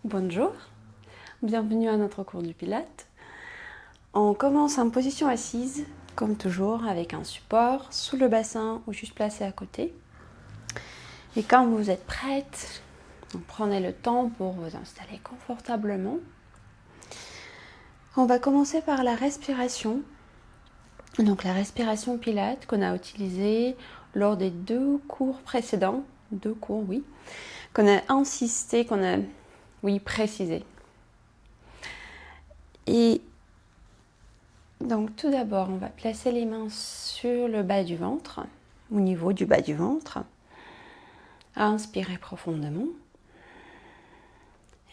Bonjour, bienvenue à notre cours du Pilates. On commence en position assise, comme toujours, avec un support sous le bassin ou juste placé à côté. Et quand vous êtes prête, prenez le temps pour vous installer confortablement. On va commencer par la respiration. Donc la respiration Pilates qu'on a utilisée lors des deux cours précédents, qu'on a insisté, précisé. Et donc tout d'abord, on va placer les mains sur le bas du ventre, au niveau du bas du ventre. Inspirez profondément.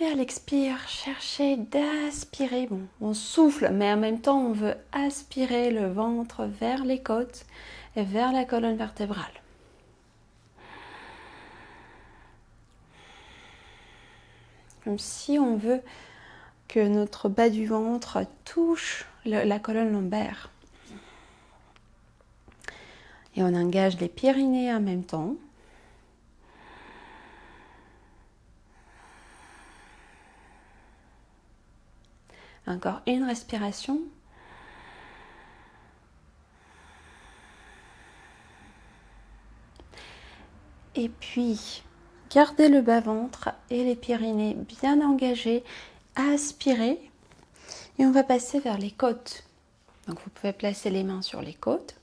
Et à l'expire, cherchez d'aspirer. Bon, on souffle, mais en même temps, on veut aspirer le ventre vers les côtes et vers la colonne vertébrale. Comme si on veut que notre bas du ventre touche la colonne lombaire. Et on engage les Pyrénées en même temps. Encore une respiration. Et puis, gardez le bas-ventre et les Pyrénées bien engagés. Aspirez. Et on va passer vers les côtes. Donc vous pouvez placer les mains sur les côtes.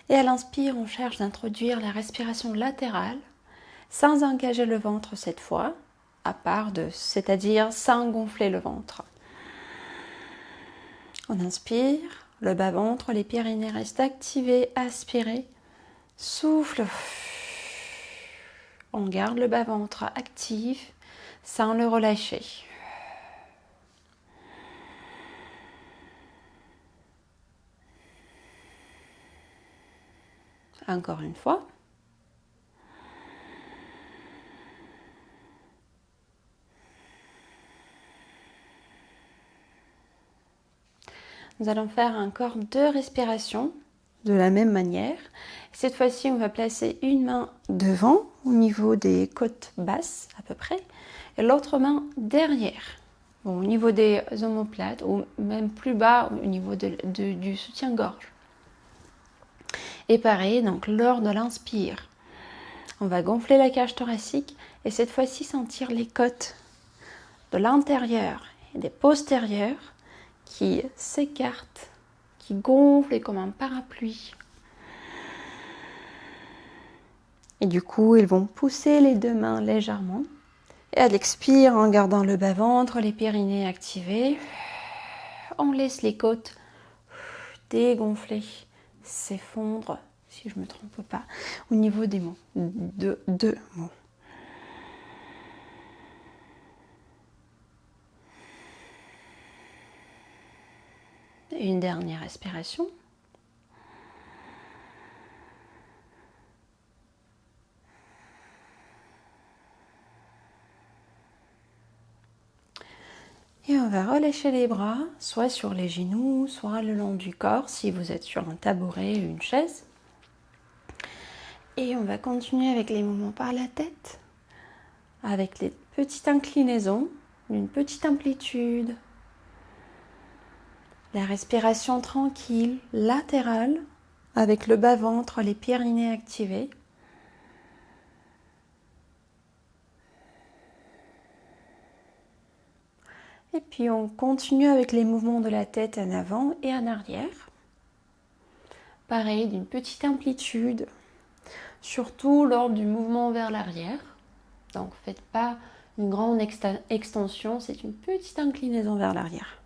Et à l'inspire, on cherche d'introduire la respiration latérale sans engager le ventre cette fois, c'est-à-dire sans gonfler le ventre. On inspire, le bas-ventre, les Pyrénées restent activés, aspirez, souffle. On garde le bas-ventre actif sans le relâcher. Encore une fois. Nous allons faire encore 2 respirations de la même manière. Cette fois-ci, on va placer une main devant, au niveau des côtes basses à peu près, et l'autre main derrière, au niveau des omoplates, ou même plus bas, au niveau du soutien-gorge. Et pareil, donc lors de l'inspire, on va gonfler la cage thoracique et cette fois-ci sentir les côtes de l'intérieur et des postérieurs qui s'écartent, qui gonflent comme un parapluie. Et du coup, ils vont pousser les 2 mains légèrement. Et à l'expire, en gardant le bas-ventre, les Pyrénées activés, on laisse les côtes dégonfler, s'effondrer, si je ne me trompe pas, au niveau des mots. Deux mots. Une dernière respiration. Et on va relâcher les bras, soit sur les genoux, soit le long du corps, si vous êtes sur un tabouret ou une chaise. Et on va continuer avec les mouvements par la tête, avec les petites inclinaisons, une petite amplitude. La respiration tranquille, latérale, avec le bas-ventre, les Pyrénées activés. Et puis on continue avec les mouvements de la tête en avant et en arrière. Pareil, d'une petite amplitude, surtout lors du mouvement vers l'arrière. Donc faites pas une grande extension, c'est une petite inclinaison vers l'arrière.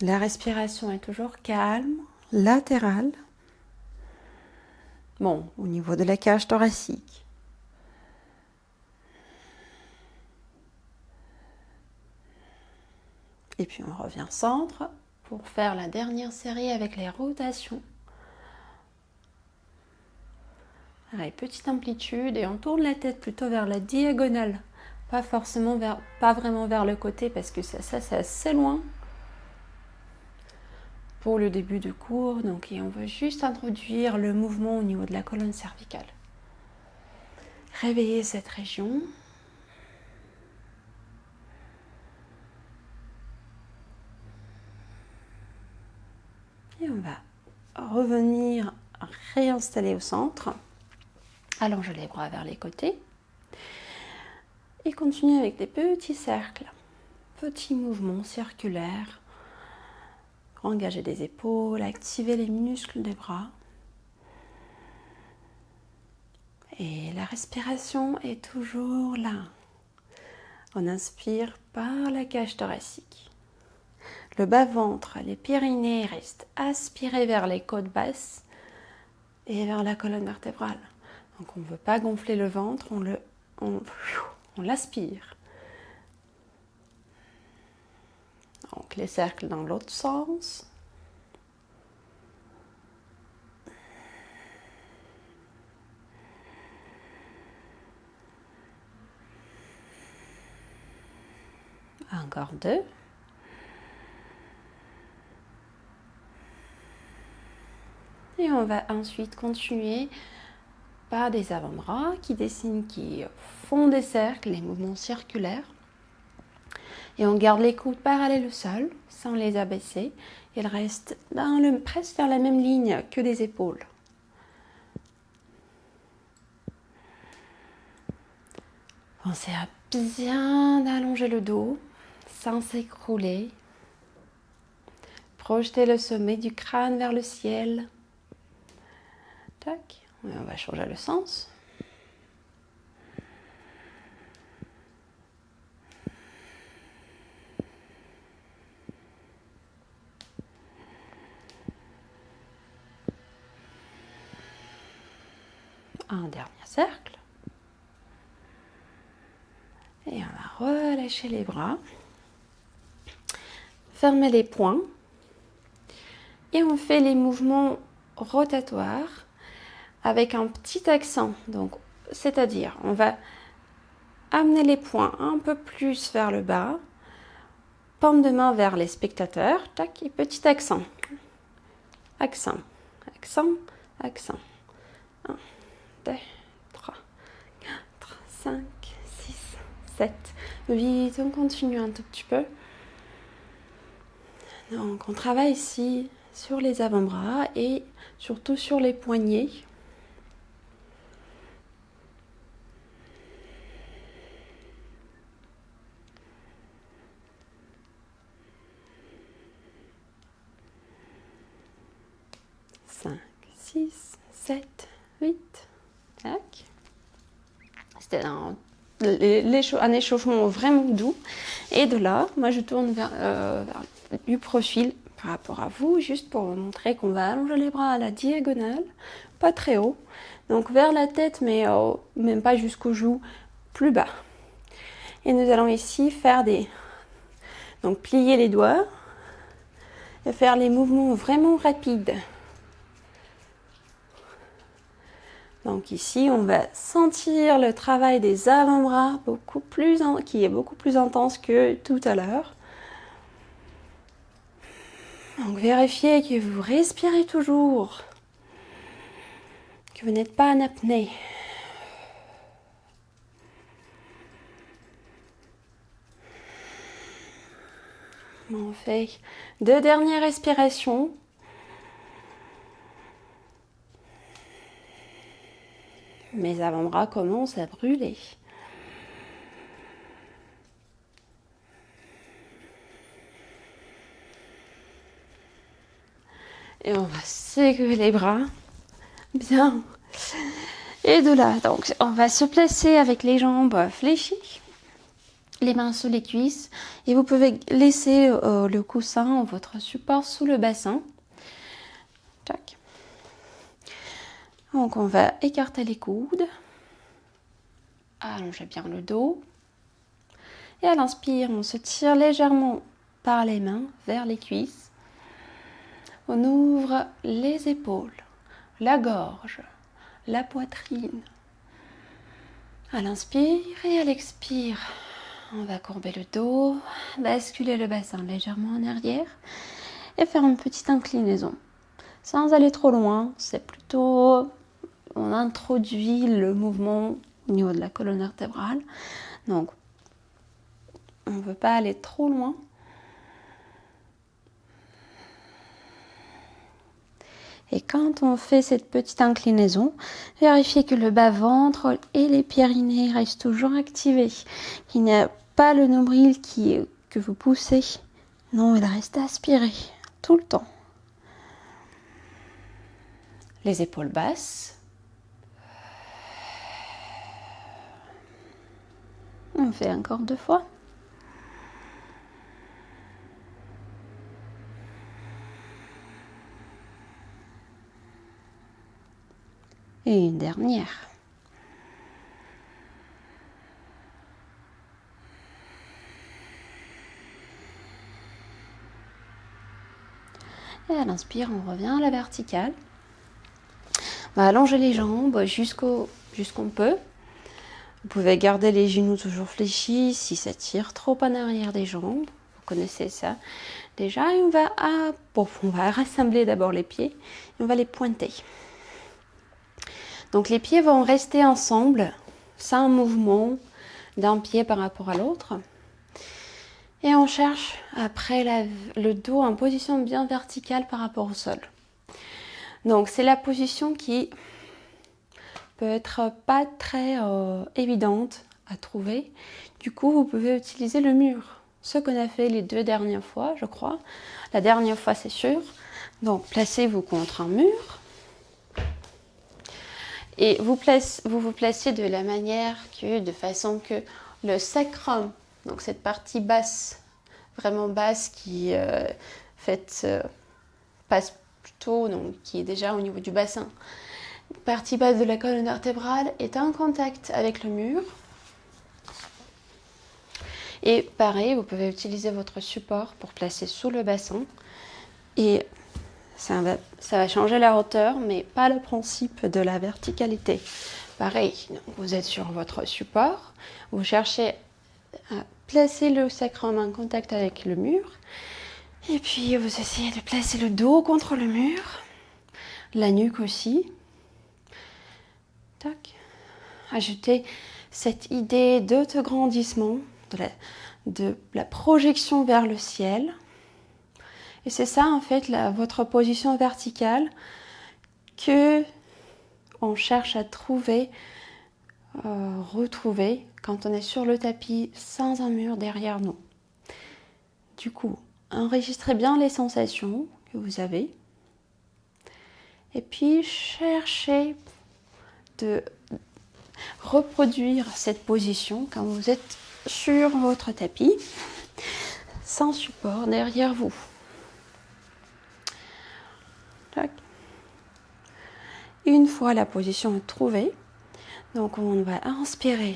La respiration est toujours calme, latérale. Bon, au niveau de la cage thoracique. Et puis on revient centre pour faire la dernière série avec les rotations. Allez, petite amplitude et on tourne la tête plutôt vers la diagonale. Pas vraiment vers le côté parce que ça c'est assez loin pour le début de cours. Donc, et on veut juste introduire le mouvement au niveau de la colonne cervicale. réveiller cette région. Et on va revenir réinstaller au centre. Allonge les bras vers les côtés. Et continue avec des petits cercles, petits mouvements circulaires. Engager les épaules, activer les muscles des bras. Et la respiration est toujours là. On inspire par la cage thoracique. Le bas-ventre, les périnées restent aspirés vers les côtes basses et vers la colonne vertébrale. Donc on ne veut pas gonfler le ventre, on l'aspire. Donc les cercles dans l'autre sens. Encore 2. Et on va ensuite continuer par des avant-bras qui dessinent, qui font des cercles, les mouvements circulaires. Et on garde les coudes parallèles au sol, sans les abaisser. Ils restent presque dans la même ligne que des épaules. Pensez à bien allonger le dos, sans s'écrouler. Projetez le sommet du crâne vers le ciel. Tac. Et on va changer le sens. Un dernier cercle. Et on va relâcher les bras. Fermez les poings. Et on fait les mouvements rotatoires avec un petit accent. Donc, c'est-à-dire, on va amener les poings un peu plus vers le bas. Paume de main vers les spectateurs. Tac, et petit accent. Accent, accent, accent. 1, 2, 3, 4, 5, 6, 7, 8. On continue un tout petit peu. Donc, on travaille ici sur les avant-bras et surtout sur les poignets. Cinq, 6, 7, 8. Tac. C'était un échauffement vraiment doux. Et de là, moi je tourne vers du profil par rapport à vous, juste pour vous montrer qu'on va allonger les bras à la diagonale, pas très haut. Donc vers la tête, mais même pas jusqu'aux joues, plus bas. Et nous allons ici faire donc plier les doigts et faire les mouvements vraiment rapides. Donc ici, on va sentir le travail des avant-bras qui est beaucoup plus intense que tout à l'heure. Donc vérifiez que vous respirez toujours, que vous n'êtes pas en apnée. On fait 2 dernières respirations. Mes avant-bras commencent à brûler. Et on va secouer les bras. Bien. Et de là, donc, on va se placer avec les jambes fléchies, les mains sous les cuisses. Et vous pouvez laisser le coussin, votre support sous le bassin. Tac. Donc, on va écarter les coudes. Allongez bien le dos. Et à l'inspire, on se tire légèrement par les mains vers les cuisses. On ouvre les épaules, la gorge, la poitrine. À l'inspire et à l'expire, on va courber le dos, basculer le bassin légèrement en arrière et faire une petite inclinaison. Sans aller trop loin, c'est plutôt, on introduit le mouvement au niveau de la colonne vertébrale. Donc, on ne veut pas aller trop loin. Et quand on fait cette petite inclinaison, vérifiez que le bas-ventre et les périnées restent toujours activés. Qu'il n'y a pas le nombril que vous poussez. Non, il reste aspiré tout le temps. Les épaules basses. On fait encore 2 fois. Et une dernière. Et à l'inspire, on revient à la verticale. On va allonger les jambes jusqu'on peut. Vous pouvez garder les genoux toujours fléchis si ça tire trop en arrière des jambes. Vous connaissez ça déjà. Et on va rassembler d'abord les pieds et on va les pointer. Donc les pieds vont rester ensemble, sans mouvement d'un pied par rapport à l'autre. Et on cherche après le dos en position bien verticale par rapport au sol. Donc c'est la position qui peut être pas très évidente à trouver. Du coup, vous pouvez utiliser le mur. Ce qu'on a fait les 2 dernières fois, je crois. La dernière fois, c'est sûr. Donc placez-vous contre un mur. Et vous vous placez de la manière de façon que le sacrum, donc cette partie basse, vraiment basse qui passe plutôt, donc qui est déjà au niveau du bassin, partie basse de la colonne vertébrale est en contact avec le mur. Et pareil, vous pouvez utiliser votre support pour placer sous le bassin. Et ça va changer la hauteur, mais pas le principe de la verticalité. Pareil, donc vous êtes sur votre support, vous cherchez à placer le sacrum en contact avec le mur, et puis vous essayez de placer le dos contre le mur, la nuque aussi. Tac. Ajoutez cette idée d'autograndissement, de la projection vers le ciel. Et c'est ça en fait votre position verticale que on cherche à retrouver quand on est sur le tapis sans un mur derrière nous. Du coup, enregistrez bien les sensations que vous avez et puis cherchez de reproduire cette position quand vous êtes sur votre tapis sans support derrière vous. Tac. Une fois la position trouvée, donc on va inspirer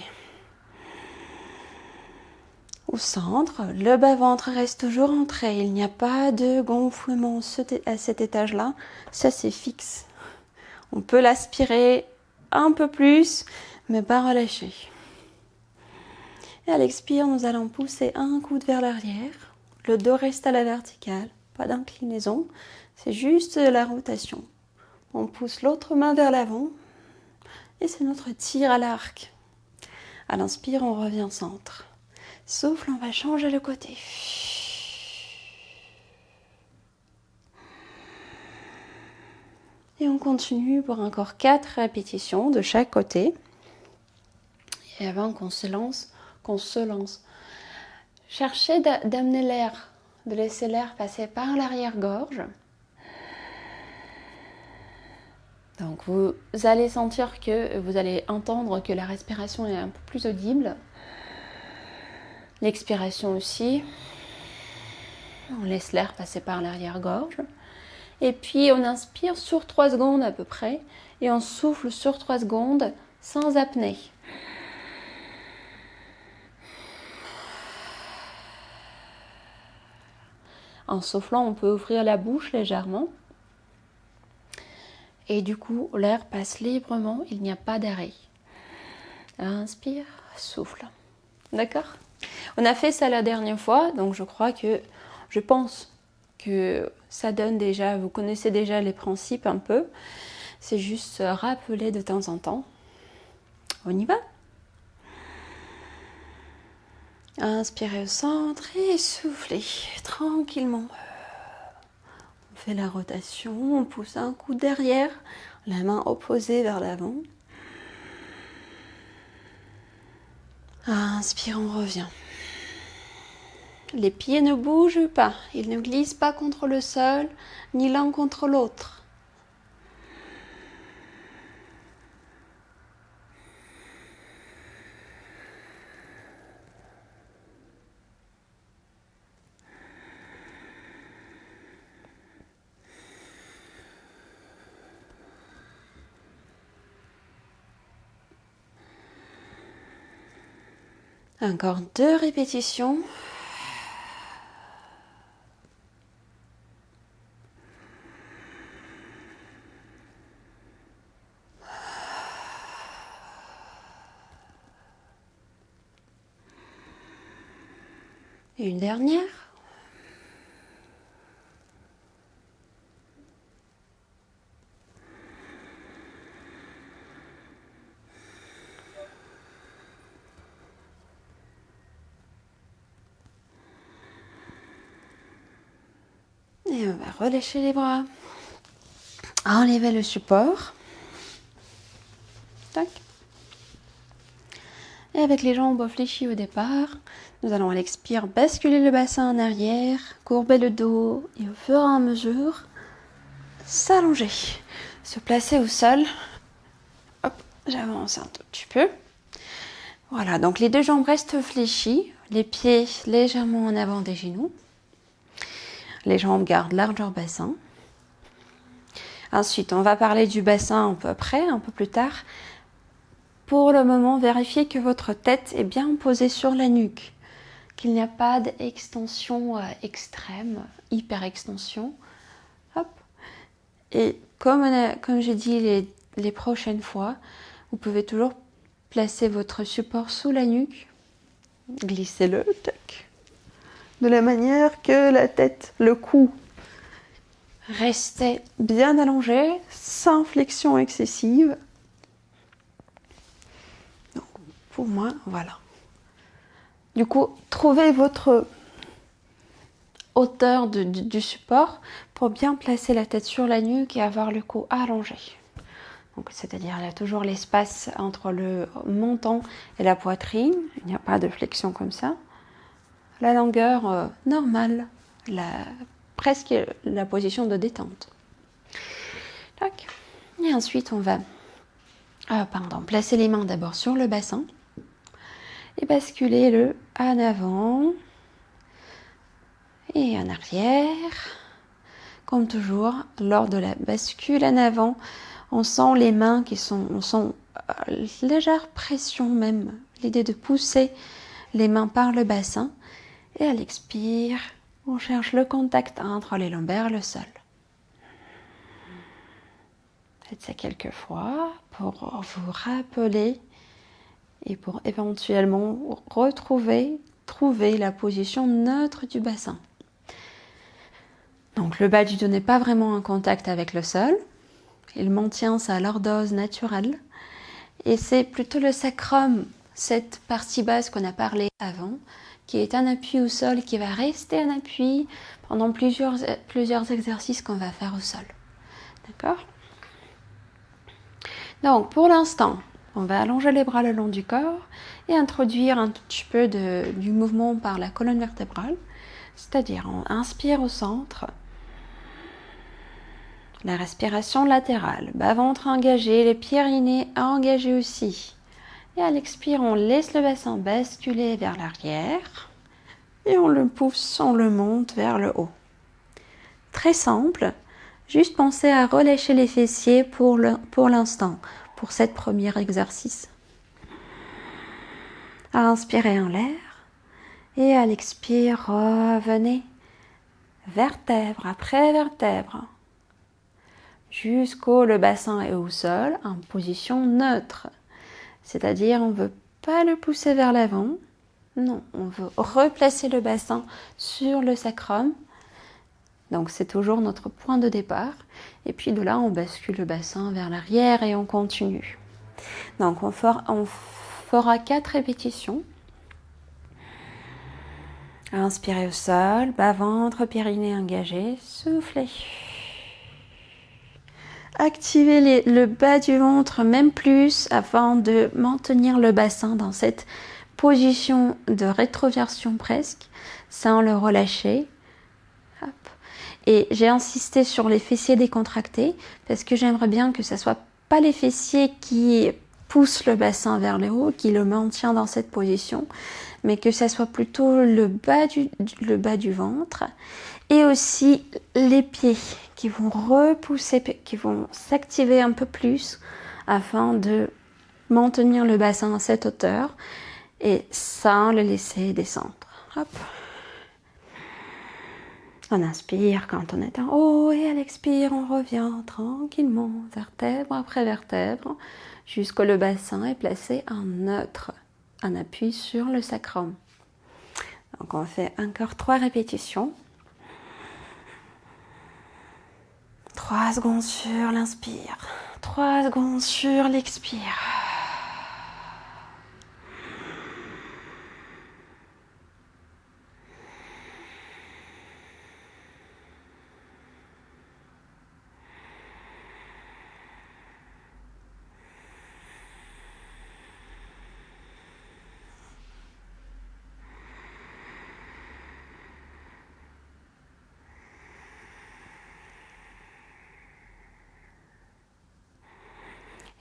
au centre, le bas-ventre reste toujours entré, il n'y a pas de gonflement à cet étage-là, ça c'est fixe. On peut l'aspirer un peu plus, mais pas relâcher. Et à l'expire, nous allons pousser un coude vers l'arrière, le dos reste à la verticale, pas d'inclinaison, c'est juste la rotation. On pousse l'autre main vers l'avant et c'est notre tir à l'arc. À l'inspire, on revient au centre. Souffle, on va changer le côté. Et on continue pour encore 4 répétitions de chaque côté. Et avant qu'on se lance, cherchez d'amener l'air, de laisser l'air passer par l'arrière-gorge. Donc vous allez sentir que vous allez entendre que la respiration est un peu plus audible. L'expiration aussi. On laisse l'air passer par l'arrière-gorge. Et puis on inspire sur 3 secondes à peu près. Et on souffle sur 3 secondes sans apnée. En soufflant, on peut ouvrir la bouche légèrement. Et du coup, l'air passe librement, il n'y a pas d'arrêt. Inspire, souffle. D'accord ? On a fait ça la dernière fois, donc je pense que ça donne déjà, vous connaissez déjà les principes un peu. C'est juste se rappeler de temps en temps. On y va ? Inspirez au centre et soufflez tranquillement. On fait la rotation, on pousse un coup derrière, la main opposée vers l'avant. Inspire, on revient. Les pieds ne bougent pas, ils ne glissent pas contre le sol, ni l'un contre l'autre. Encore 2 répétitions. Et une dernière. Et on va relâcher les bras. Enlevez le support. Tac. Et avec les jambes fléchies au départ, nous allons à l'expire basculer le bassin en arrière, courber le dos et au fur et à mesure, s'allonger. Se placer au sol. Hop, j'avance un tout petit peu. Voilà, donc les 2 jambes restent fléchies, les pieds légèrement en avant des genoux. Les jambes gardent largeur bassin. Ensuite, on va parler du bassin un peu après, un peu plus tard. Pour le moment, vérifiez que votre tête est bien posée sur la nuque, qu'il n'y a pas d'extension extrême, hyper extension. Hop. Et comme j'ai dit les prochaines fois, vous pouvez toujours placer votre support sous la nuque, glissez-le, tac, de la manière que la tête, le cou, restez bien allongé, sans flexion excessive. Donc, pour moi, voilà. Du coup, trouvez votre hauteur du support pour bien placer la tête sur la nuque et avoir le cou allongé. Donc, c'est-à-dire, il y a toujours l'espace entre le menton et la poitrine. Il n'y a pas de flexion comme ça. La longueur normale, presque la position de détente. Tac. Et ensuite, on va placer les mains d'abord sur le bassin et basculer le en avant et en arrière. Comme toujours, lors de la bascule en avant, on sent les mains on sent légère pression même, l'idée de pousser les mains par le bassin. Et à l'expire, on cherche le contact entre les lombaires et le sol. Faites ça quelques fois pour vous rappeler et pour éventuellement trouver la position neutre du bassin. Donc le bas du dos n'est pas vraiment en contact avec le sol. Il maintient sa lordose naturelle. Et c'est plutôt le sacrum, cette partie basse qu'on a parlé avant, qui est un appui au sol, qui va rester un appui pendant plusieurs exercices qu'on va faire au sol. D'accord ? Donc, pour l'instant, on va allonger les bras le long du corps et introduire un tout petit peu du mouvement par la colonne vertébrale. C'est-à-dire, on inspire au centre, la respiration latérale, bas-ventre engagé, les pyrénées engagés aussi. Et à l'expire, on laisse le bassin basculer vers l'arrière et on le pousse, on le monte vers le haut. Très simple, juste pensez à relâcher les fessiers pour l'instant, pour cet premier exercice. À inspirer en l'air et à l'expire, revenez vertèbre après vertèbre jusqu'au le bassin est au sol en position neutre. C'est-à-dire, on ne veut pas le pousser vers l'avant. Non, on veut replacer le bassin sur le sacrum. Donc, c'est toujours notre point de départ. Et puis, de là, on bascule le bassin vers l'arrière et on continue. Donc, on fera 4 répétitions. Inspirez au sol, bas-ventre, périnée engagé, soufflez. Activez le bas du ventre même plus afin de maintenir le bassin dans cette position de rétroversion presque, sans le relâcher. Hop. Et j'ai insisté sur les fessiers décontractés parce que j'aimerais bien que ce ne soit pas les fessiers qui poussent le bassin vers le haut, qui le maintient dans cette position, mais que ce soit plutôt le bas du ventre et aussi les pieds qui vont repousser, qui vont s'activer un peu plus afin de maintenir le bassin à cette hauteur et sans le laisser descendre. Hop. On inspire quand on est en haut et à l'expire, on revient tranquillement, vertèbre après vertèbre, jusqu'au le bassin est placé en neutre, en appui sur le sacrum. Donc on fait encore 3 répétitions. 3 secondes sur l'inspire, 3 secondes sur l'expire.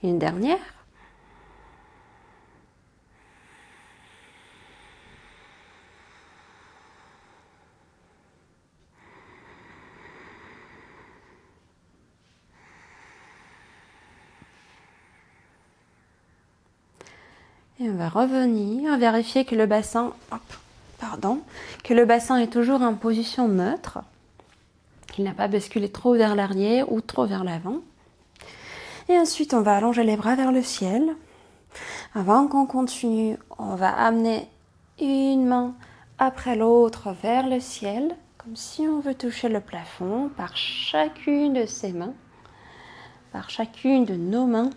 Une dernière. Et on va revenir, vérifier que le bassin, que le bassin est toujours en position neutre, qu'il n'a pas basculé trop vers l'arrière ou trop vers l'avant. Et ensuite, on va allonger les bras vers le ciel. Avant qu'on continue, on va amener une main après l'autre vers le ciel, comme si on veut toucher le plafond par chacune de ses mains, par chacune de nos mains.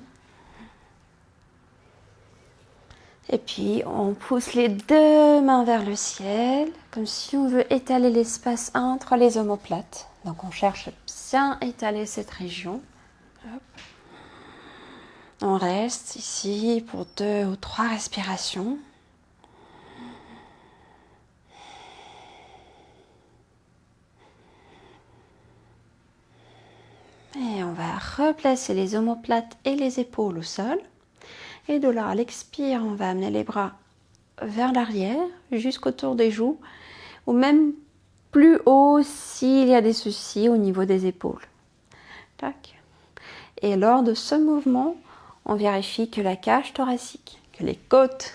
Et puis, on pousse les 2 mains vers le ciel, comme si on veut étaler l'espace entre les omoplates. Donc, on cherche à bien étaler cette région. Hop. On reste ici pour 2 ou 3 respirations. Et on va replacer les omoplates et les épaules au sol. Et de là, à l'expire, on va amener les bras vers l'arrière, jusqu'autour des joues, ou même plus haut s'il y a des soucis au niveau des épaules. Tac. Et lors de ce mouvement, on vérifie que la cage thoracique, que les côtes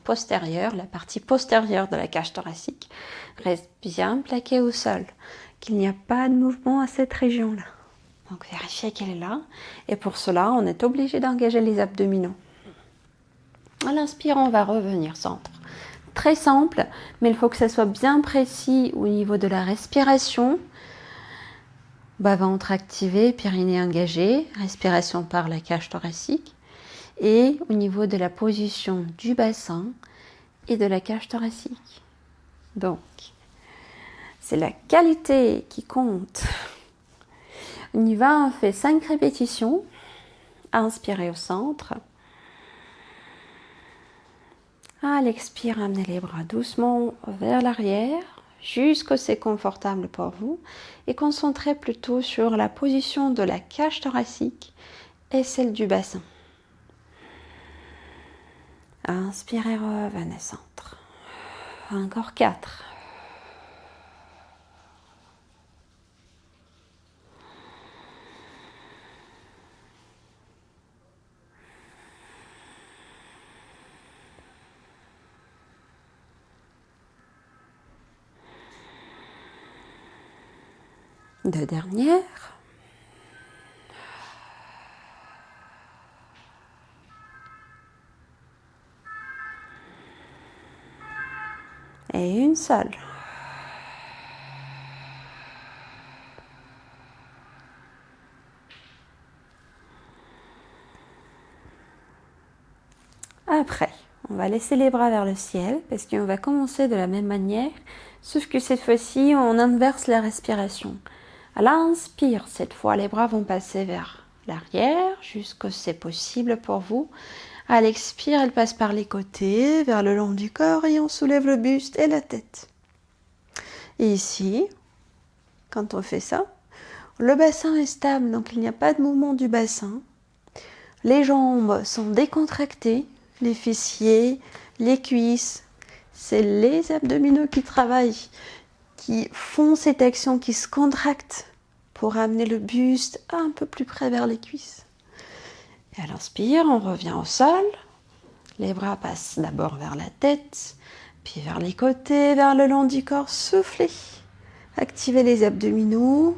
postérieures, la partie postérieure de la cage thoracique, restent bien plaquées au sol, qu'il n'y a pas de mouvement à cette région-là. Donc vérifiez qu'elle est là. Et pour cela, on est obligé d'engager les abdominaux. À l'inspire, on va revenir centre. Très simple, mais il faut que ça soit bien précis au niveau de la respiration. Bas-ventre activé, périnée engagé, respiration par la cage thoracique. Et au niveau de la position du bassin et de la cage thoracique. Donc, c'est la qualité qui compte. On y va, on fait 5 répétitions. Inspirez au centre. À l'expire, amenez les bras doucement vers l'arrière, jusqu'à ce que c'est confortable pour vous. Et concentrez plutôt sur la position de la cage thoracique et celle du bassin. Inspirez, revenez centre. Encore 4. Deux dernières. Et une seule. Après, on va laisser les bras vers le ciel parce qu'on va commencer de la même manière, sauf que cette fois-ci, on inverse la respiration. À l'inspire, cette fois, les bras vont passer vers l'arrière, jusqu'à ce que c'est possible pour vous. À l'expire, elle passe par les côtés, vers le long du corps et on soulève le buste et la tête. Et ici, quand on fait ça, le bassin est stable, donc il n'y a pas de mouvement du bassin. Les jambes sont décontractées, les fessiers, les cuisses. C'est les abdominaux qui travaillent, qui font cette action, qui se contractent pour amener le buste un peu plus près vers les cuisses. Et à l'inspire, on revient au sol. Les bras passent d'abord vers la tête, puis vers les côtés, vers le long du corps. Soufflez. Activez les abdominaux,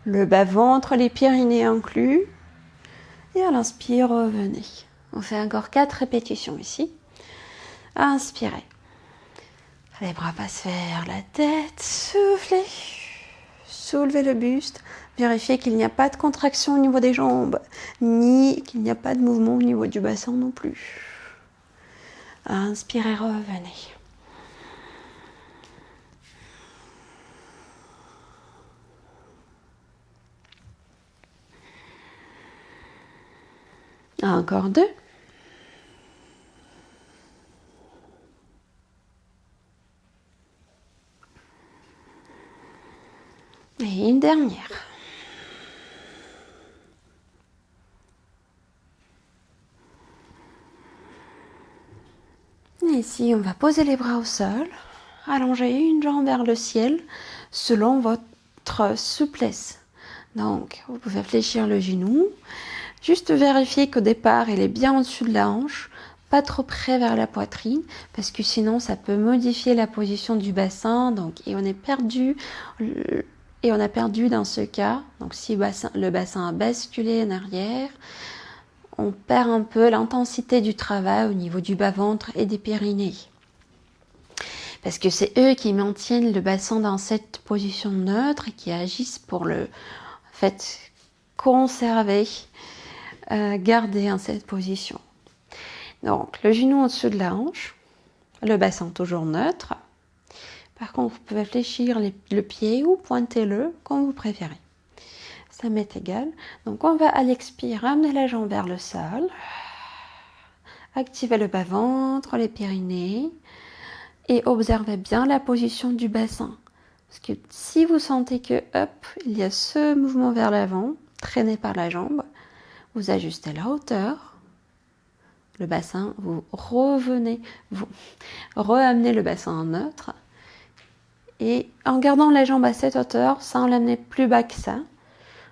le bas-ventre, les pyrénées inclus. Et à l'inspire, revenez. On fait encore 4 répétitions ici. Inspirez. Les bras passent vers la tête. Soufflez. Soulevez le buste. Vérifiez qu'il n'y a pas de contraction au niveau des jambes, ni qu'il n'y a pas de mouvement au niveau du bassin non plus. Inspirez, revenez. Encore 2. Et une dernière. Et ici, on va poser les bras au sol, allonger une jambe vers le ciel selon votre souplesse. Donc, vous pouvez fléchir le genou, juste vérifier qu'au départ, il est bien au-dessus de la hanche, pas trop près vers la poitrine, parce que sinon, ça peut modifier la position du bassin, et on est perdu. Et on a perdu dans ce cas, donc si le bassin a basculé en arrière, on perd un peu l'intensité du travail au niveau du bas-ventre et des pyrénées. Parce que c'est eux qui maintiennent le bassin dans cette position neutre et qui agissent pour le fait conserver, garder en cette position. Donc le genou au-dessus de la hanche, le bassin toujours neutre. Par contre, vous pouvez fléchir le pied ou pointer-le comme vous préférez. Ça m'est égal. Donc, on va à l'expire amener la jambe vers le sol. Activez le bas-ventre, les pyrénées. Et observez bien la position du bassin. Parce que si vous sentez que, hop, il y a ce mouvement vers l'avant, traîné par la jambe, vous ajustez la hauteur. Le bassin, vous ramenez le bassin en neutre. Et en gardant la jambe à cette hauteur, sans l'amener plus bas que ça,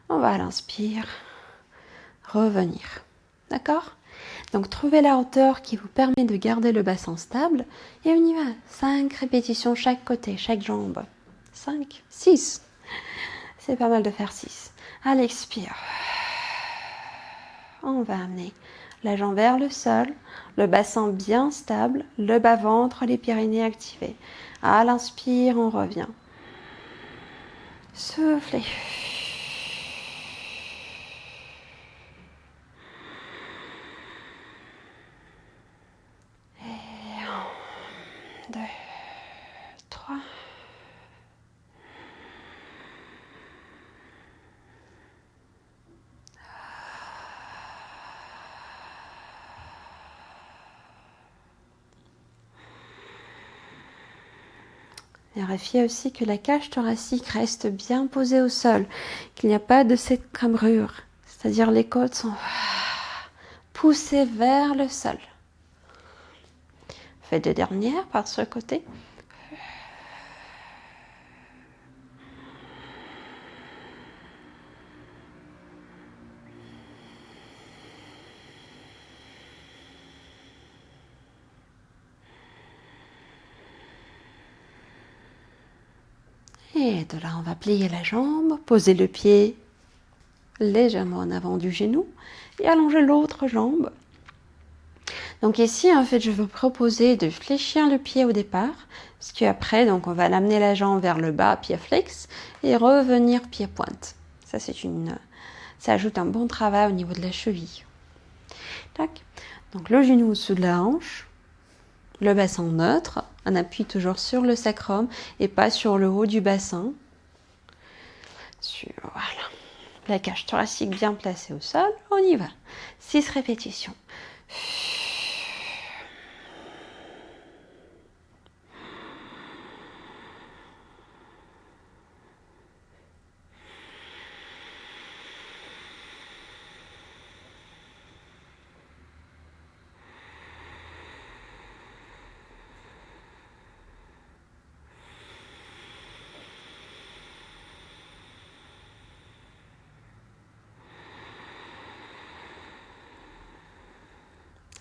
on va à l'inspire, revenir. D'accord? Donc, trouvez la hauteur qui vous permet de garder le bassin stable. Et on y va. 5 répétitions chaque côté, chaque jambe. 5, 6. C'est pas mal de faire 6. À l'expire, on va amener la jambe vers le sol, le bassin bien stable, le bas-ventre, les pyrénées activées. À l'inspire, on revient. Soufflez. Et 1, 2, 3. Vérifiez aussi que la cage thoracique reste bien posée au sol, qu'il n'y a pas de cette cambrure, c'est-à-dire les côtes sont poussées vers le sol. Faites 2 dernières par ce côté. Et de là, on va plier la jambe, poser le pied légèrement en avant du genou et allonger l'autre jambe. Donc ici, en fait, je vais vous proposer de fléchir le pied au départ, parce qu'après, donc, on va l'amener la jambe vers le bas, pied flex, et revenir pied pointe. Ça ajoute un bon travail au niveau de la cheville. Tac. Donc le genou au-dessous de la hanche, Le bassin neutre, on appuie toujours sur le sacrum et pas sur le haut du bassin. Voilà. La cage thoracique bien placée au sol, on y va. 6 répétitions.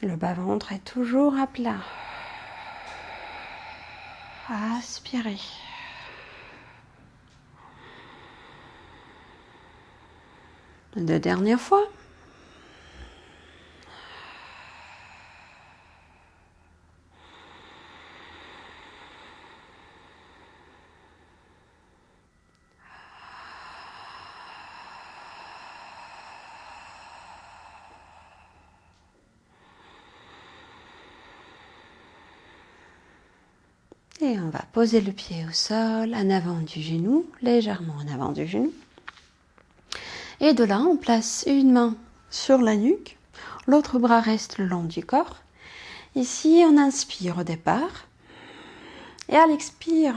Le bas-ventre est toujours à plat. Aspirez. Deux dernières fois. Et on va poser le pied au sol, en avant du genou, légèrement en avant du genou. Et de là, on place une main sur la nuque, l'autre bras reste le long du corps. Ici, on inspire au départ. Et à l'expire,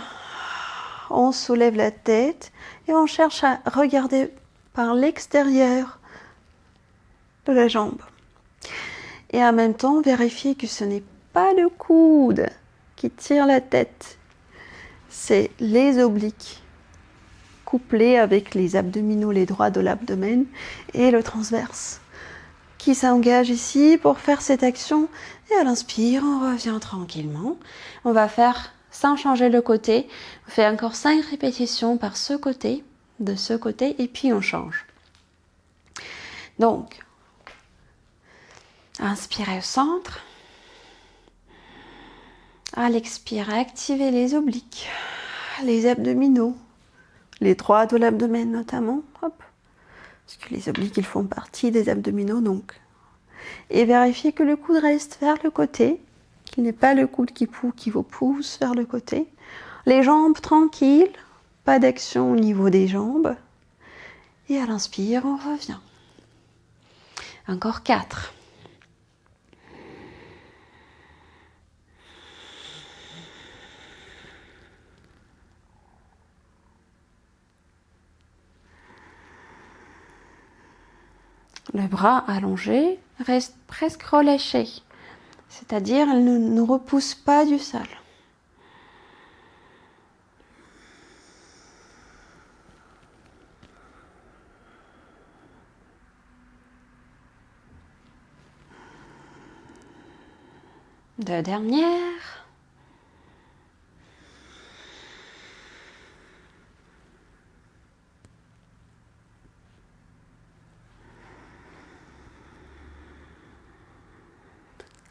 on soulève la tête et on cherche à regarder par l'extérieur de la jambe. Et en même temps, vérifier que ce n'est pas le coude qui tire la tête, c'est les obliques couplés avec les abdominaux, les droits de l'abdomen et le transverse qui s'engage ici pour faire cette action. Et à l'inspire, on revient tranquillement. On va faire sans changer le côté. On fait encore 5 répétitions par ce côté, de ce côté, et puis on change. Donc, inspirez au centre. À l'expire, activez les obliques, les abdominaux, les droits de l'abdomen notamment. Hop. Parce que les obliques, ils font partie des abdominaux, donc. Et vérifiez que le coude reste vers le côté, qu'il n'est pas le coude qui vous pousse vers le côté. Les jambes tranquilles, pas d'action au niveau des jambes. Et à l'inspire, on revient. Encore 4. Le bras allongé reste presque relâché, c'est-à-dire il ne nous repousse pas du sol. Deux dernières.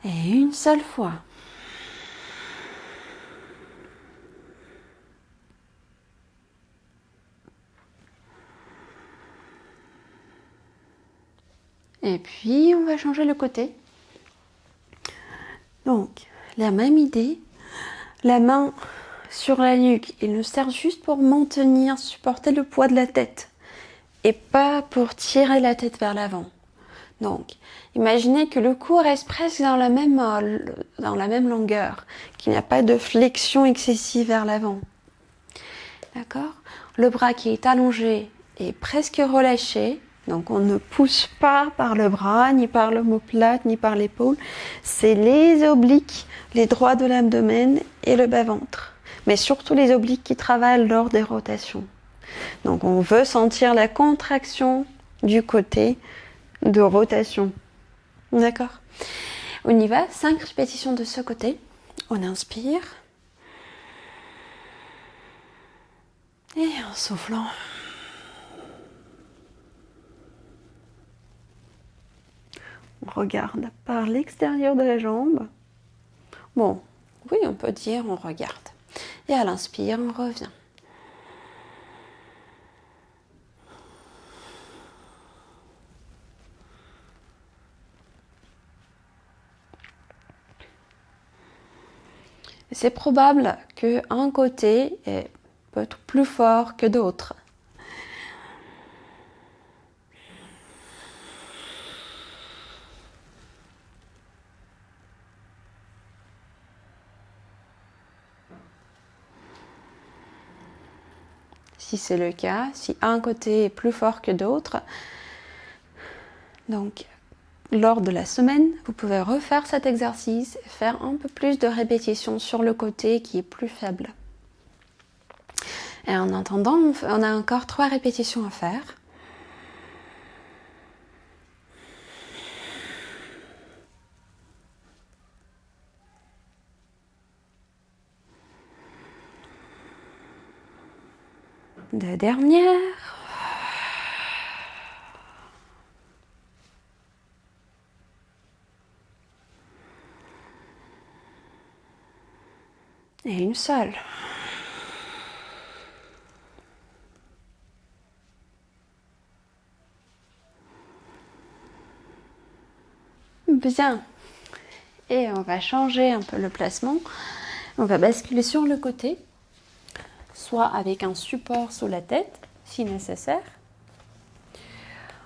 Et une seule fois. Et puis, on va changer le côté. Donc, la même idée. La main sur la nuque, il nous sert juste pour maintenir, supporter le poids de la tête. Et pas pour tirer la tête vers l'avant. Donc, imaginez que le cou reste presque dans la même longueur, qu'il n'y a pas de flexion excessive vers l'avant. D'accord ? Le bras qui est allongé est presque relâché, donc on ne pousse pas par le bras, ni par l'omoplate, ni par l'épaule. C'est les obliques, les droits de l'abdomen et le bas-ventre. Mais surtout les obliques qui travaillent lors des rotations. Donc on veut sentir la contraction du côté de rotation. D'accord ? On y va, 5 répétitions de ce côté. On inspire. Et en soufflant. On regarde par l'extérieur de la jambe. Bon, oui, on peut dire on regarde. Et à l'inspire, on revient. C'est probable qu'un côté peut être plus fort que d'autres. Si c'est le cas, si un côté est plus fort que d'autres, donc lors de la semaine, vous pouvez refaire cet exercice et faire un peu plus de répétitions sur le côté qui est plus faible. Et en attendant, on a encore 3 répétitions à faire. La dernière. Et une seule. Bien. Et on va changer un peu le placement. On va basculer sur le côté, soit avec un support sous la tête, si nécessaire.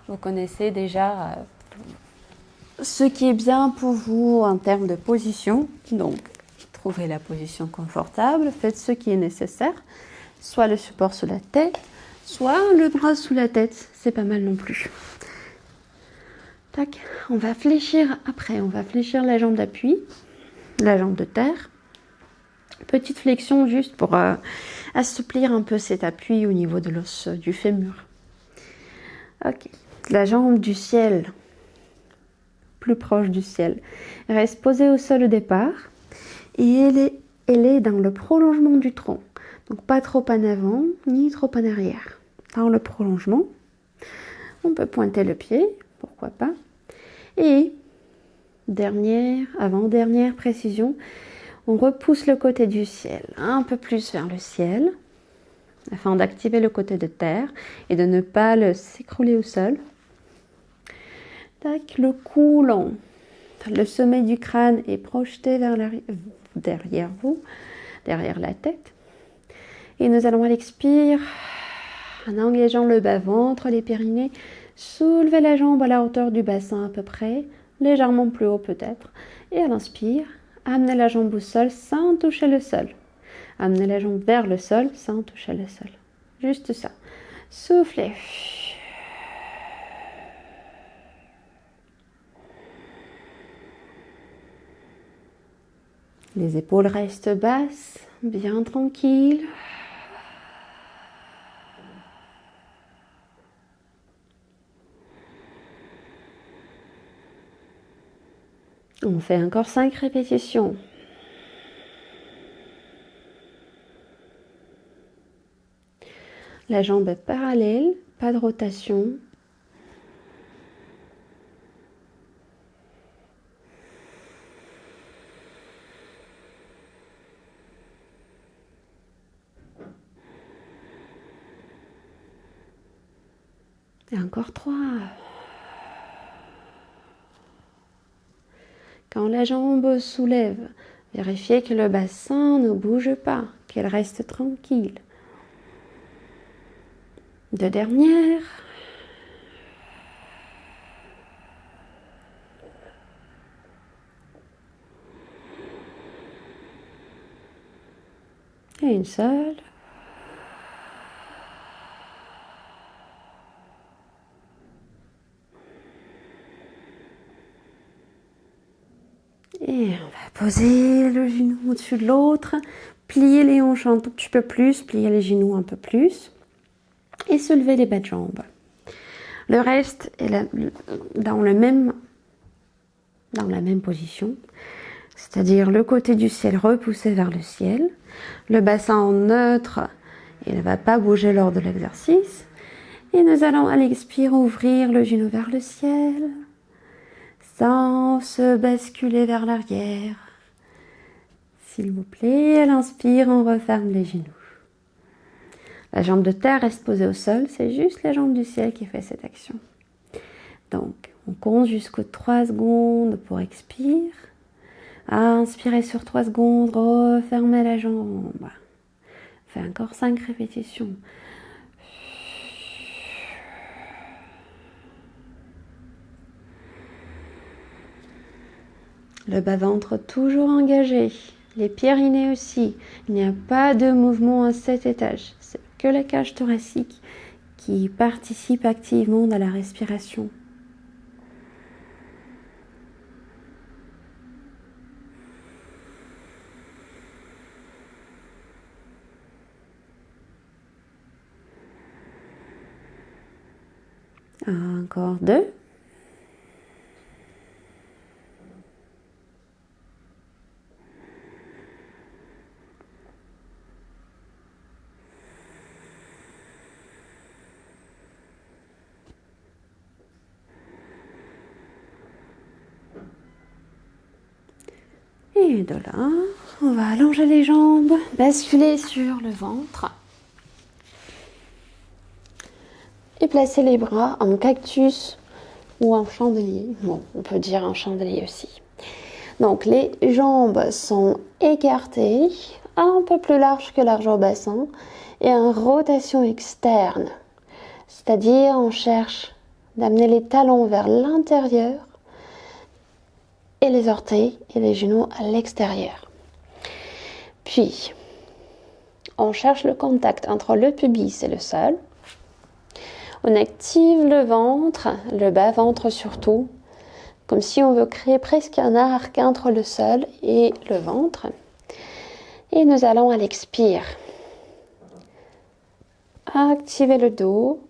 Vous connaissez déjà ce qui est bien pour vous en termes de position. Donc, trouvez la position confortable, faites ce qui est nécessaire. Soit le support sous la tête, soit le bras sous la tête. C'est pas mal non plus. Tac. On va fléchir après. On va fléchir la jambe d'appui, la jambe de terre. Petite flexion juste pour assouplir un peu cet appui au niveau de l'os du fémur. Ok. La jambe du ciel, plus proche du ciel, reste posée au sol au départ et elle est dans le prolongement du tronc. Donc pas trop en avant ni trop en arrière. Dans le prolongement, on peut pointer le pied, pourquoi pas. Et avant-dernière précision, on repousse le côté du ciel un peu plus vers le ciel afin d'activer le côté de terre et de ne pas s'écrouler au sol. Tac, le cou long. Le sommet du crâne est projeté derrière vous, derrière la tête. Et nous allons à l'expire, en engageant le bas-ventre, les périnées, soulever la jambe à la hauteur du bassin à peu près, légèrement plus haut peut-être. Et à l'inspire, amenez la jambe au sol sans toucher le sol. Amenez la jambe vers le sol sans toucher le sol. Juste ça. Soufflez. Les épaules restent basses, bien tranquilles. On fait encore 5 répétitions. La jambe est parallèle, pas de rotation. Et encore 3. Quand la jambe soulève, vérifiez que le bassin ne bouge pas, qu'elle reste tranquille. 2 dernières. Et une seule. Et on va poser le genou au-dessus de l'autre, plier les hanches un tout petit peu plus, plier les genoux un peu plus et soulever les bas de jambes. Le reste est dans la même position, c'est-à-dire le côté du ciel repoussé vers le ciel, le bassin en neutre, il ne va pas bouger lors de l'exercice. Et nous allons à l'expire ouvrir le genou vers le ciel, sans se basculer vers l'arrière. S'il vous plaît, à l'inspire, on referme les genoux. La jambe de terre reste posée au sol, c'est juste la jambe du ciel qui fait cette action. Donc, on compte jusqu'aux 3 secondes pour expire. Inspirez sur 3 secondes, refermez la jambe. Faites encore 5 répétitions. Le bas-ventre toujours engagé, les périnées aussi. Il n'y a pas de mouvement à cet étage. C'est que la cage thoracique qui participe activement à la respiration. Encore 2. Et de là, on va allonger les jambes, basculer sur le ventre. Et placer les bras en cactus ou en chandelier. Bon, on peut dire en chandelier aussi. Donc, les jambes sont écartées, un peu plus larges que large au bassin, et en rotation externe. C'est-à-dire, on cherche d'amener les talons vers l'intérieur et les orteils et les genoux à l'extérieur. Puis, on cherche le contact entre le pubis et le sol. On active le ventre, le bas-ventre surtout, comme si on veut créer presque un arc entre le sol et le ventre. Et nous allons à l'expire. Activer le dos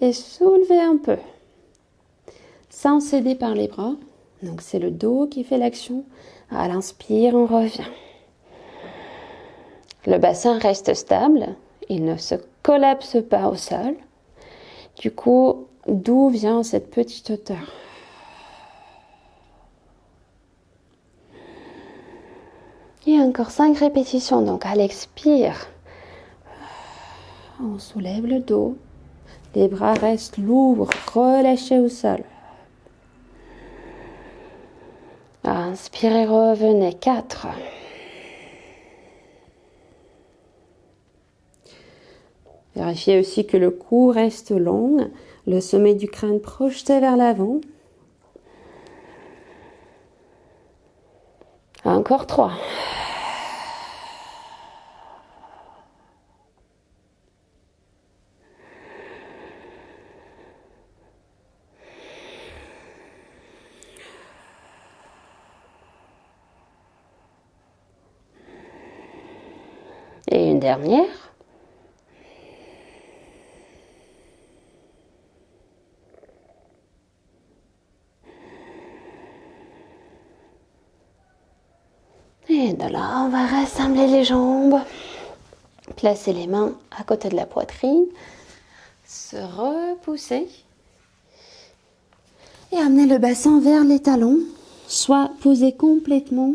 et soulever un peu, sans céder par les bras. Donc c'est le dos qui fait l'action. À l'inspire, on revient. Le bassin reste stable, il ne se collapse pas au sol. Du coup, d'où vient cette petite hauteur? Et encore 5 répétitions. Donc à l'expire, on soulève le dos. Les bras restent lourds, relâchés au sol. Inspirez, revenez. 4. Vérifiez aussi que le cou reste long, le sommet du crâne projeté vers l'avant. Encore 3. Et une dernière. Et de là, on va rassembler les jambes, placer les mains à côté de la poitrine, se repousser et amener le bassin vers les talons, soit posé complètement,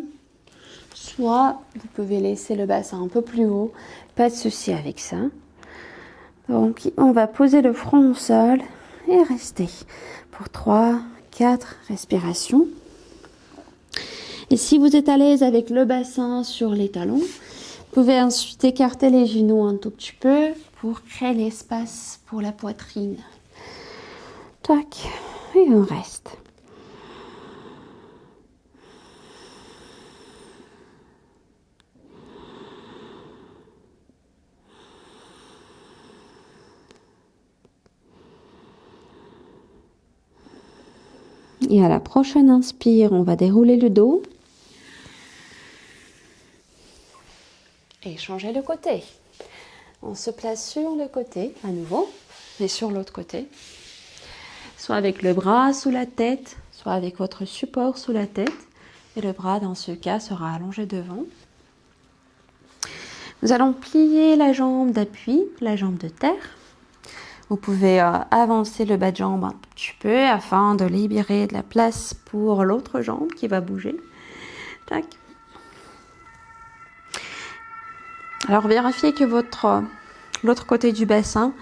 soit vous pouvez laisser le bassin un peu plus haut, pas de souci avec ça. Donc on va poser le front au sol et rester pour 3, 4 respirations. Et si vous êtes à l'aise avec le bassin sur les talons, vous pouvez ensuite écarter les genoux un tout petit peu pour créer l'espace pour la poitrine. Tac, et on reste. Et à la prochaine inspire, on va dérouler le dos. Et changer le côté. On se place sur le côté à nouveau, et sur l'autre côté. Soit avec le bras sous la tête, soit avec votre support sous la tête. Et le bras, dans ce cas, sera allongé devant. Nous allons plier la jambe d'appui, la jambe de terre. Vous pouvez avancer le bas de jambe un petit peu afin de libérer de la place pour l'autre jambe qui va bouger. Tac. Alors vérifiez que l'autre côté du bassin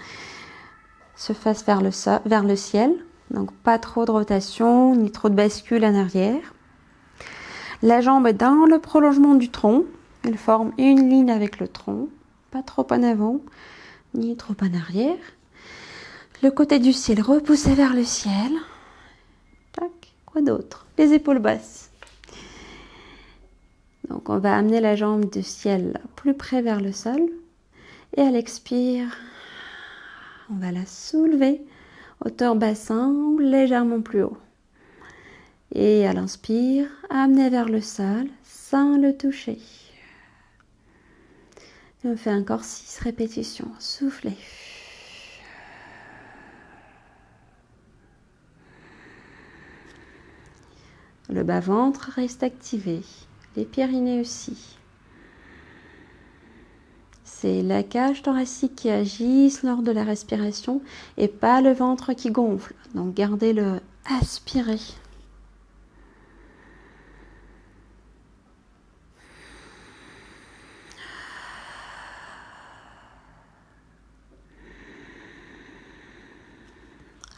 se fasse vers le ciel. Donc pas trop de rotation ni trop de bascule en arrière. La jambe est dans le prolongement du tronc. Elle forme une ligne avec le tronc. Pas trop en avant, ni trop en arrière. Le côté du ciel repoussé vers le ciel. Tac, quoi d'autre? Les épaules basses. Donc on va amener la jambe du ciel plus près vers le sol. Et à l'expire, on va la soulever, hauteur bassin ou légèrement plus haut. Et à l'inspire, amener vers le sol sans le toucher. Et on fait encore 6 répétitions. Soufflez. Le bas-ventre reste activé. Les périnées aussi. C'est la cage thoracique qui agisse lors de la respiration et pas le ventre qui gonfle. Donc gardez-le aspiré.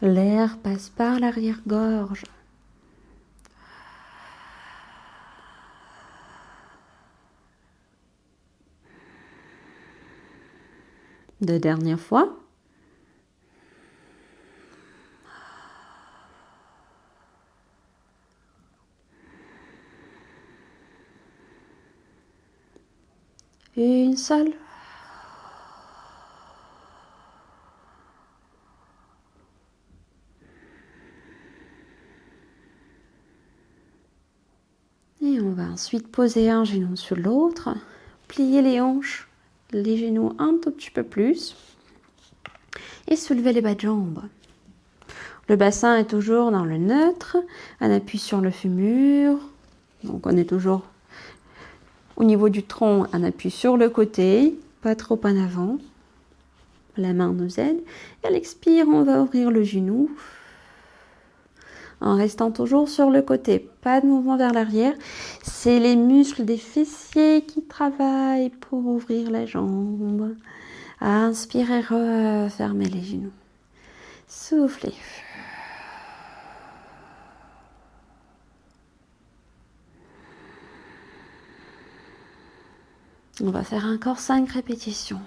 L'air passe par l'arrière-gorge. Deux dernières fois. Une seule. Et on va ensuite poser un genou sur l'autre, plier les hanches, les genoux un tout petit peu plus et soulever les bas de jambes. Le bassin est toujours dans le neutre, un appui sur le fémur, donc on est toujours au niveau du tronc, un appui sur le côté, pas trop en avant. La main nous aide. Et à l'expire, on va ouvrir le genou en restant toujours sur le côté. Pas de mouvement vers l'arrière. C'est les muscles des fessiers qui travaillent pour ouvrir la jambe. Inspirez, refermez les genoux. Soufflez. On va faire encore 5 répétitions.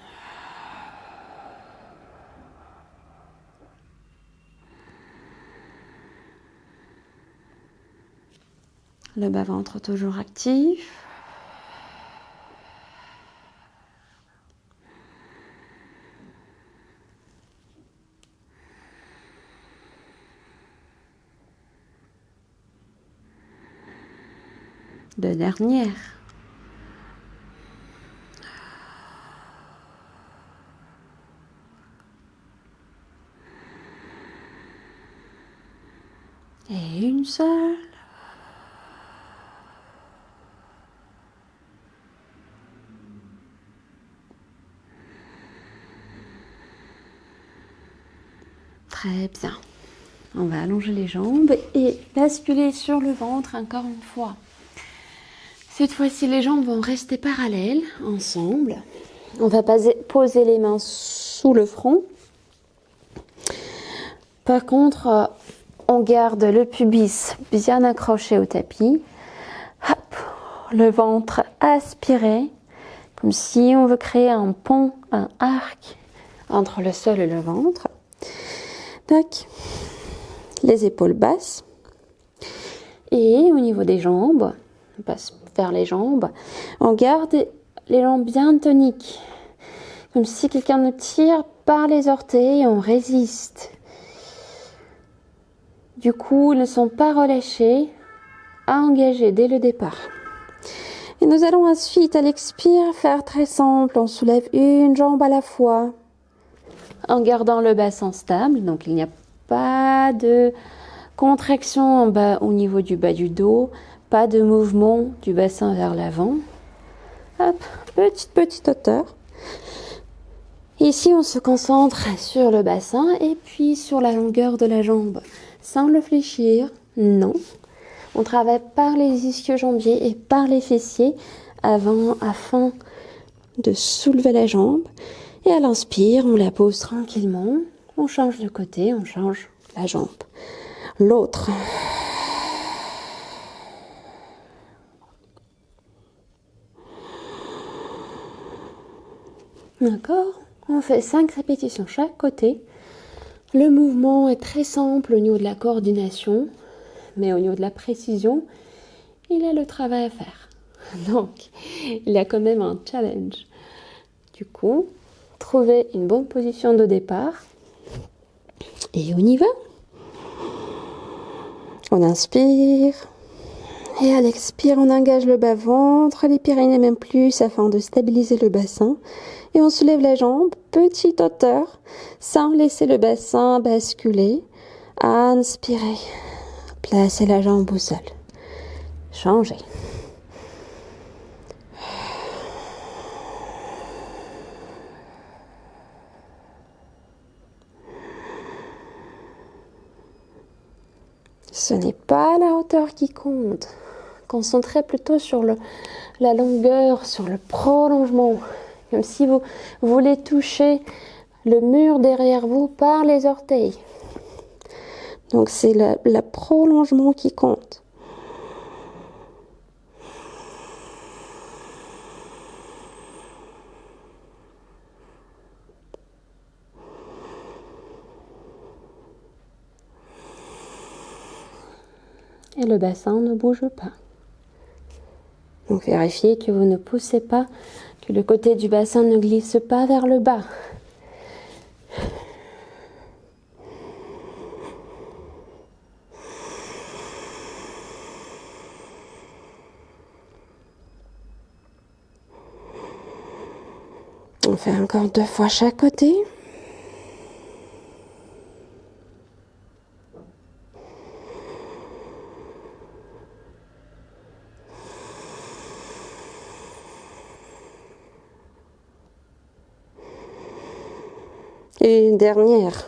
Le bas-ventre toujours actif. Deux dernières. Et une seule. Très bien. On va allonger les jambes et basculer sur le ventre encore une fois. Cette fois-ci, les jambes vont rester parallèles, ensemble. On va poser les mains sous le front. Par contre, on garde le pubis bien accroché au tapis. Hop, le ventre aspiré, comme si on veut créer un pont, un arc entre le sol et le ventre. Tac. Les épaules basses. Et au niveau des jambes, on passe vers les jambes, on garde les jambes bien toniques. Comme si quelqu'un nous tire par les orteils et on résiste. Du coup, ils ne sont pas relâchés, à engager dès le départ. Et nous allons ensuite, à l'expire, faire très simple. On soulève une jambe à la fois, en gardant le bassin stable. Donc, il n'y a pas de contraction en bas, au niveau du bas du dos, pas de mouvement du bassin vers l'avant. Hop, petite hauteur. Ici, on se concentre sur le bassin et puis sur la longueur de la jambe. Sans le fléchir, non. On travaille par les ischio-jambiers et par les fessiers afin de soulever la jambe. Et à l'inspire, on la pose tranquillement. On change de côté, on change la jambe. L'autre. D'accord? On fait 5 répétitions chaque côté. Le mouvement est très simple au niveau de la coordination, mais au niveau de la précision, il a le travail à faire. Donc, il y a quand même un challenge. Du coup, trouvez une bonne position de départ. Et on y va. On inspire. Et à l'expire, on engage le bas-ventre, les pyrénées même plus afin de stabiliser le bassin. Et on soulève la jambe, petite hauteur, sans laisser le bassin basculer. Inspirez. Placez la jambe au sol. Changez. Ce n'est pas la hauteur qui compte. Concentrez plutôt sur la longueur, sur le prolongement. Comme si vous voulez toucher le mur derrière vous par les orteils. Donc c'est le prolongement qui compte. Et le bassin ne bouge pas. Donc vérifiez que vous ne poussez pas, que le côté du bassin ne glisse pas vers le bas. On fait encore 2 fois chaque côté. Et une dernière.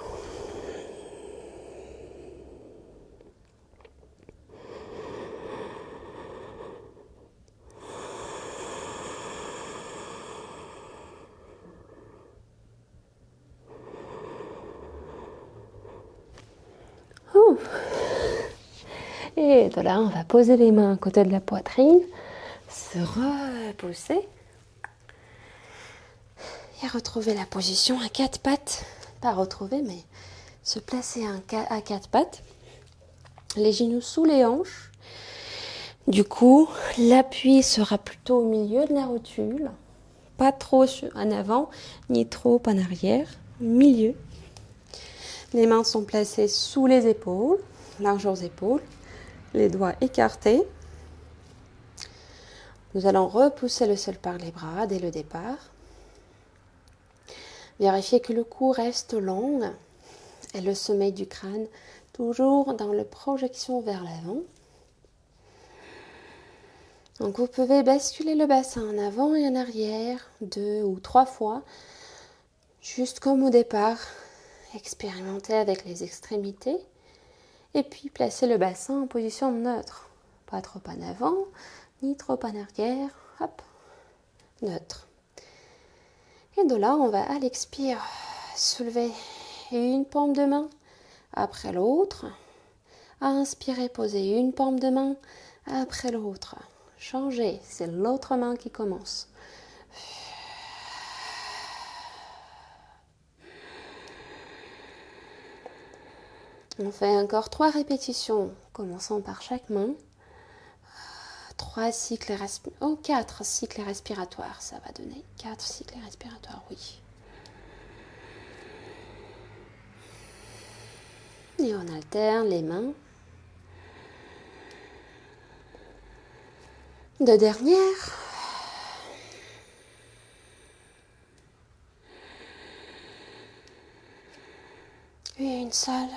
Oh. Et de là, on va poser les mains à côté de la poitrine, se repousser et retrouver la position à 4 pattes. Pas retrouver, mais se placer à 4 pattes. Les genoux sous les hanches. Du coup, l'appui sera plutôt au milieu de la rotule. Pas trop en avant, ni trop en arrière. Milieu. Les mains sont placées sous les épaules, large aux épaules. Les doigts écartés. Nous allons repousser le sol par les bras dès le départ. Vérifiez que le cou reste long et le sommet du crâne toujours dans la projection vers l'avant. Donc vous pouvez basculer le bassin en avant et en arrière 2 ou 3 fois, juste comme au départ. Expérimentez avec les extrémités et puis placez le bassin en position neutre. Pas trop en avant, ni trop en arrière. Hop, neutre. Et de là, on va à l'expire soulever une paume de main après l'autre. À inspirer, poser une paume de main après l'autre. Changez, c'est l'autre main qui commence. On fait encore 3 répétitions, commençons par chaque main. 4 cycles respiratoires, ça va donner 4 cycles respiratoires, oui. Et on alterne les mains. 2 dernières. Et une seule.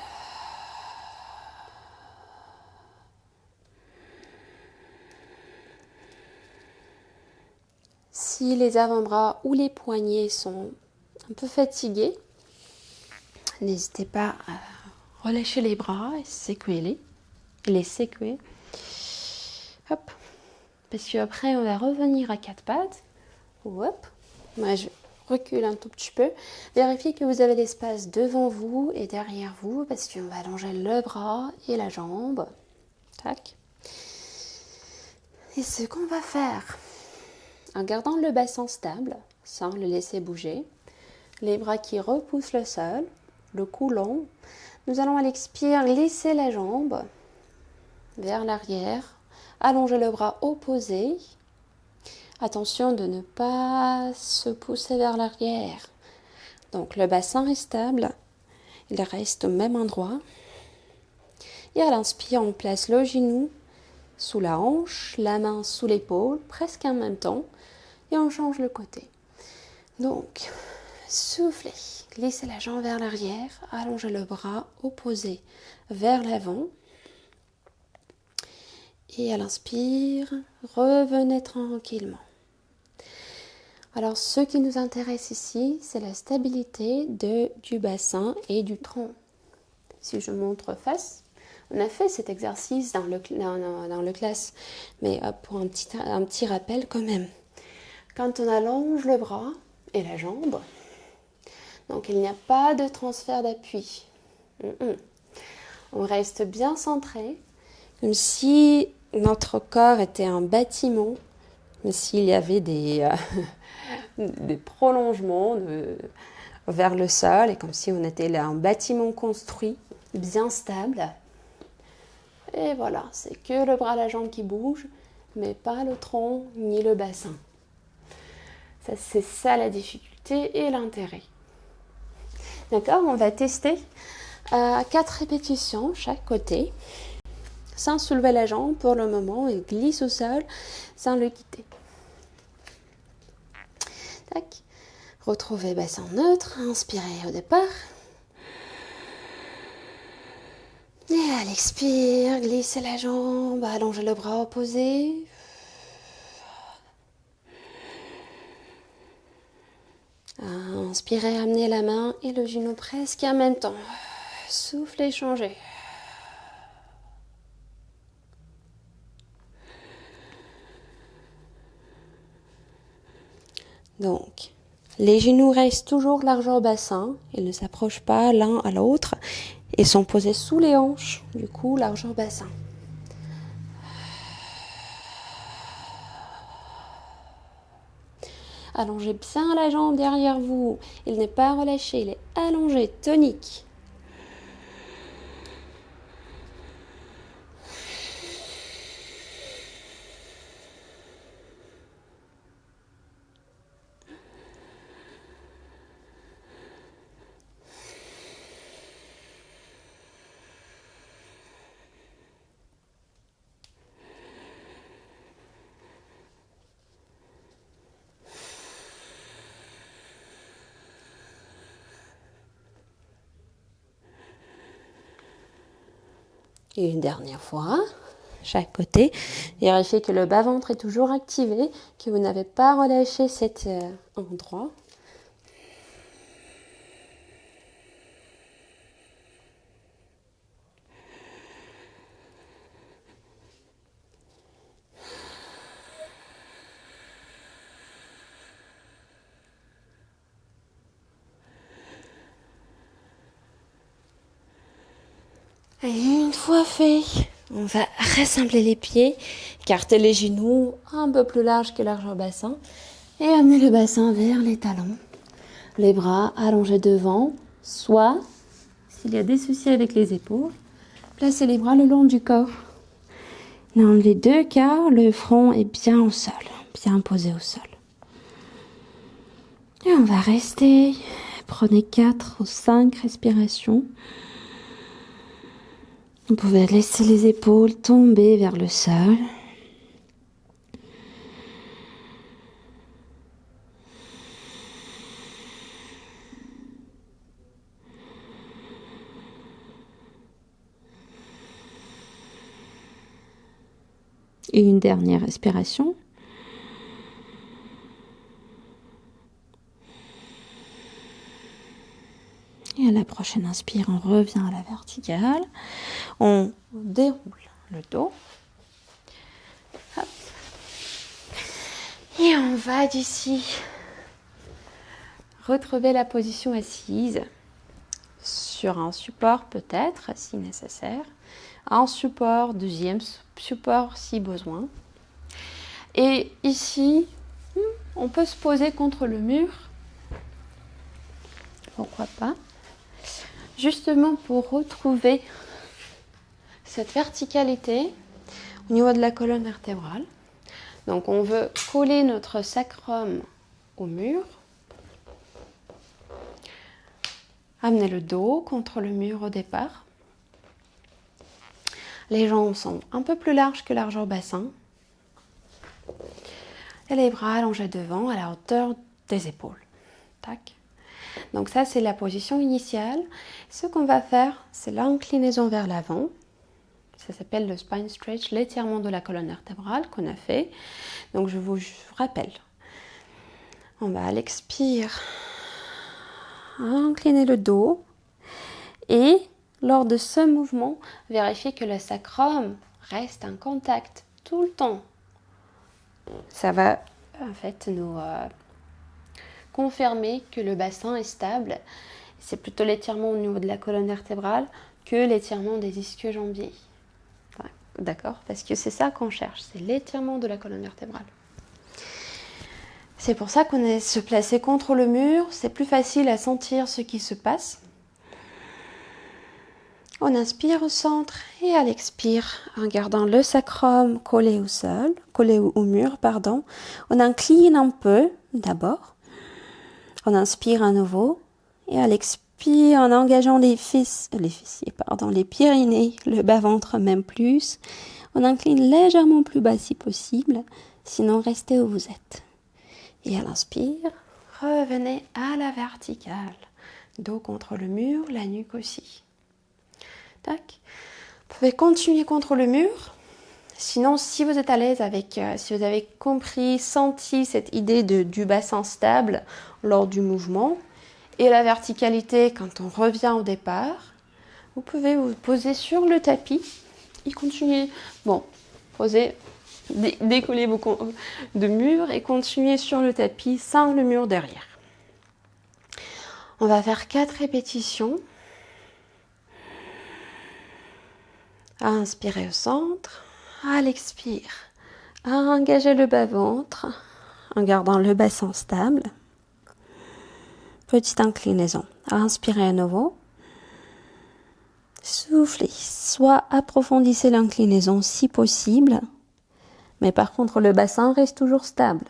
Si les avant-bras ou les poignets sont un peu fatigués, n'hésitez pas à relâcher les bras et secouer les secouer. Hop. Parce qu'après, on va revenir à 4 pattes. Hop. Moi, je recule un tout petit peu. Vérifiez que vous avez l'espace devant vous et derrière vous, parce qu'on va allonger le bras et la jambe. Tac. Et ce qu'on va faire, en gardant le bassin stable, sans le laisser bouger. Les bras qui repoussent le sol, le cou long. Nous allons à l'expire glisser la jambe vers l'arrière, allonger le bras opposé. Attention de ne pas se pousser vers l'arrière. Donc le bassin est stable, il reste au même endroit. Et à l'inspire, on place le genou sous la hanche, la main sous l'épaule, presque en même temps, et on change le côté. Donc, soufflez, glissez la jambe vers l'arrière, allongez le bras opposé vers l'avant. Et à l'inspire, revenez tranquillement. Alors, ce qui nous intéresse ici, c'est la stabilité du bassin et du tronc. Si je montre face, on a fait cet exercice dans le classe, mais pour un petit rappel quand même. Quand on allonge le bras et la jambe, donc il n'y a pas de transfert d'appui. On reste bien centré, comme si notre corps était un bâtiment, comme s'il y avait des prolongements vers le sol, et comme si on était là, un bâtiment construit, bien stable. Et voilà, c'est que le bras, la jambe qui bouge, mais pas le tronc ni le bassin. C'est ça la difficulté et l'intérêt. D'accord, on va tester 4 répétitions chaque côté, sans soulever la jambe pour le moment, et glisse au sol sans le quitter. Tac. Retrouvez bassin neutre, inspirez au départ. Et à l'expire, glissez la jambe, allongez le bras opposé. Inspirez, amenez la main et le genou presque en même temps. Soufflez, changez. Donc, les genoux restent toujours largeur bassin, ils ne s'approchent pas l'un à l'autre et sont posés sous les hanches, du coup largeur bassin. Allongez bien la jambe derrière vous, il n'est pas relâché, il est allongé, tonique. Et une dernière fois, chaque côté. Vérifiez que le bas-ventre est toujours activé, que vous n'avez pas relâché cet endroit. Et une fois fait, on va rassembler les pieds, écarter les genoux un peu plus large que largeur bassin et amener le bassin vers les talons. Les bras allongés devant, soit, s'il y a des soucis avec les épaules, placez les bras le long du corps. Dans les deux cas, le front est bien au sol, bien posé au sol. Et on va rester, prenez 4 ou 5 respirations. Vous pouvez laisser les épaules tomber vers le sol. Et une dernière respiration. Et à la prochaine inspire, on revient à la verticale. On déroule le dos. Hop. Et on va d'ici retrouver la position assise sur un support peut-être si nécessaire. Un support, deuxième support si besoin. Et ici, On peut se poser contre le mur. Pourquoi pas? Justement pour retrouver cette verticalité au niveau de la colonne vertébrale. Donc on veut coller notre sacrum au mur. Amener le dos contre le mur au départ. Les jambes sont un peu plus larges que largeur bassin. Et les bras allongés devant à la hauteur des épaules. Tac. Donc ça, c'est la position initiale. Ce qu'on va faire, c'est l'inclinaison vers l'avant. Ça s'appelle le spine stretch, l'étirement de la colonne vertébrale qu'on a fait. Donc je vous rappelle. On va à l'expire, incliner le dos. Et lors de ce mouvement, vérifiez que le sacrum reste en contact tout le temps. Ça va en fait nous confirmer que le bassin est stable. C'est plutôt l'étirement au niveau de la colonne vertébrale que l'étirement des ischio-jambiers. D'accord? Parce que c'est ça qu'on cherche, c'est l'étirement de la colonne vertébrale. C'est pour ça qu'on est se placer contre le mur, c'est plus facile à sentir ce qui se passe. On inspire au centre et à l'expire, en gardant le sacrum collé au sol, collé au mur, pardon. On incline un peu d'abord. On inspire à nouveau et à l'expire, en engageant les pyrénées, le bas-ventre même plus. On incline légèrement plus bas si possible, sinon restez où vous êtes. Et à l'inspire, revenez à la verticale. Dos contre le mur, la nuque aussi. Tac. Vous pouvez continuer contre le mur. Sinon, si vous êtes à l'aise avec, si vous avez compris, senti cette idée du bassin stable lors du mouvement et la verticalité quand on revient au départ, vous pouvez vous poser sur le tapis et continuer. Bon, décollez vos de mur et continuez sur le tapis sans le mur derrière. On va faire 4 répétitions. À inspirer au centre, à l'expire, à engager le bas-ventre en gardant le bassin stable. Petite inclinaison. À inspirer à nouveau. Soufflez. Soit approfondissez l'inclinaison si possible, mais par contre le bassin reste toujours stable.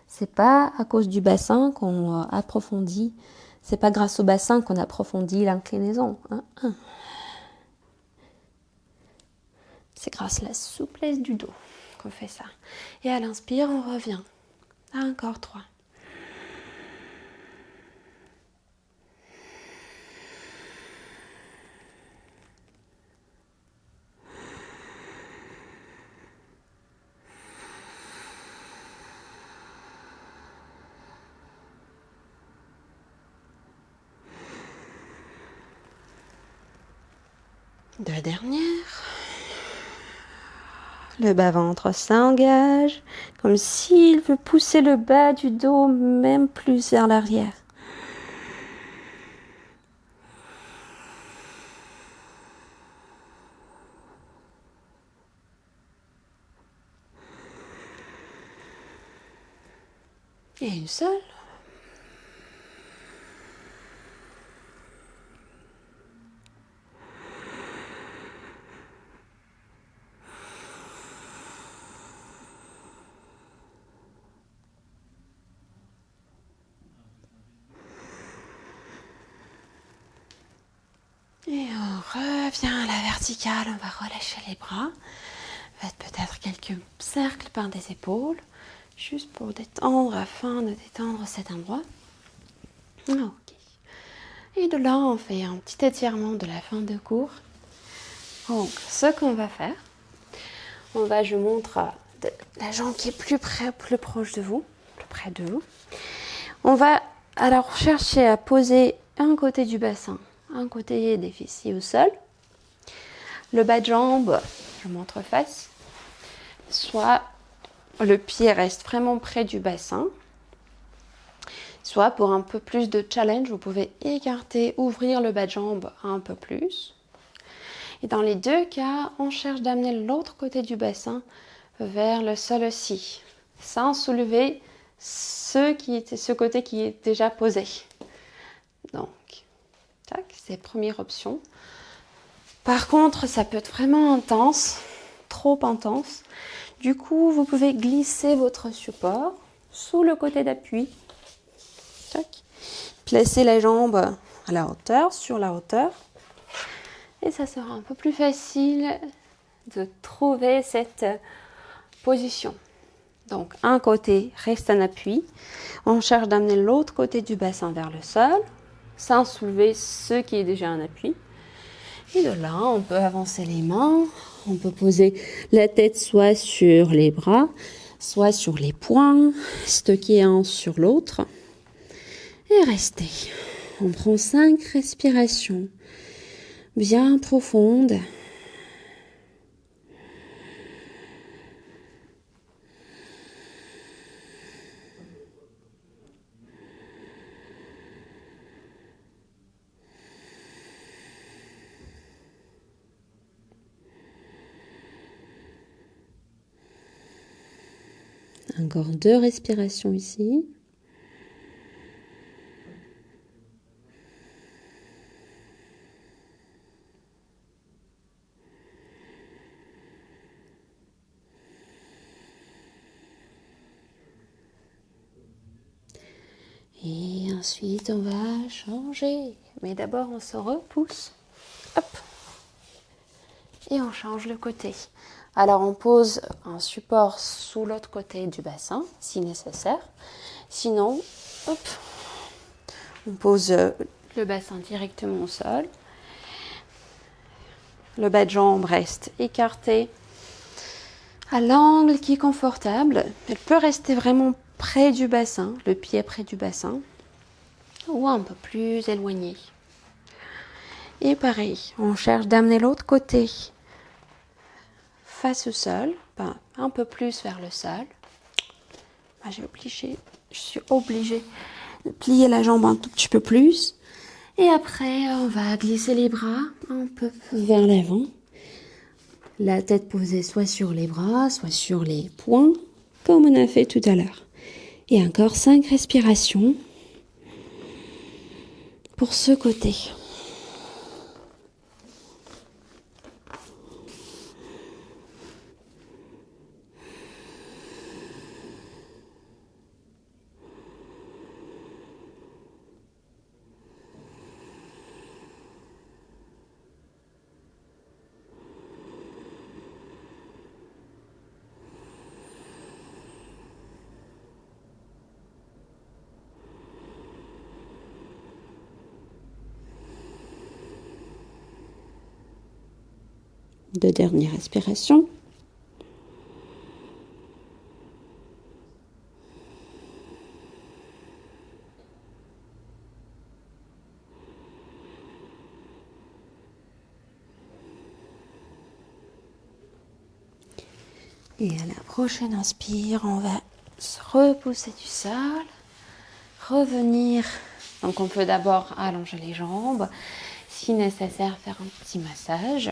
C'est pas à cause du bassin qu'on approfondit, c'est pas grâce au bassin qu'on approfondit l'inclinaison. C'est grâce à la souplesse du dos qu'on fait ça. Et à l'inspire, on revient. Encore 3. Deux dernières. Le bas-ventre s'engage, comme s'il veut pousser le bas du dos même plus vers l'arrière. Et une seule. Et on revient à la verticale, on va relâcher les bras. Faites peut-être quelques cercles par des épaules, juste pour détendre, afin de détendre cet endroit. Ok. Et de là, on fait un petit étirement de la fin de cours. Donc, ce qu'on va faire, je vous montre la jambe qui est plus proche de vous, plus près de vous. On va alors chercher à poser un côté du bassin, un côté des fessiers au sol. Le bas de jambe, je montre face, soit le pied reste vraiment près du bassin, soit pour un peu plus de challenge, vous pouvez écarter, ouvrir le bas de jambe un peu plus. Et dans les deux cas, on cherche d'amener l'autre côté du bassin vers le sol aussi, sans soulever ce côté qui est déjà posé. Donc, tac, c'est la première option. Par contre, ça peut être vraiment intense, trop intense. Du coup, vous pouvez glisser votre support sous le côté d'appui. Tac. Placez la jambe à la hauteur, sur la hauteur. Et ça sera un peu plus facile de trouver cette position. Donc, un côté reste en appui. On cherche d'amener l'autre côté du bassin vers le sol, sans soulever ce qui est déjà en appui. Et de là, on peut avancer les mains. On peut poser la tête soit sur les bras, soit sur les poings, stocker un sur l'autre. Et rester. On prend 5 respirations bien profondes. Encore 2 respirations ici. Et ensuite, on va changer. Mais d'abord, on se repousse. Hop. Et on change le côté. Alors, on pose un support sous l'autre côté du bassin, si nécessaire. Sinon, hop, on pose le bassin directement au sol. Le bas de jambe reste écarté à l'angle qui est confortable. Elle peut rester vraiment près du bassin, le pied près du bassin, ou un peu plus éloigné. Et pareil, on cherche d'amener l'autre côté face au sol, un peu plus vers le sol. Je suis obligée de plier la jambe un tout petit peu plus. Et après, on va glisser les bras un peu vers l'avant. La tête posée soit sur les bras, soit sur les poings, comme on a fait tout à l'heure. Et encore 5 respirations pour ce côté. Deux dernières respirations. Et à la prochaine inspire, on va se repousser du sol, revenir. Donc on peut d'abord allonger les jambes, si nécessaire faire un petit massage.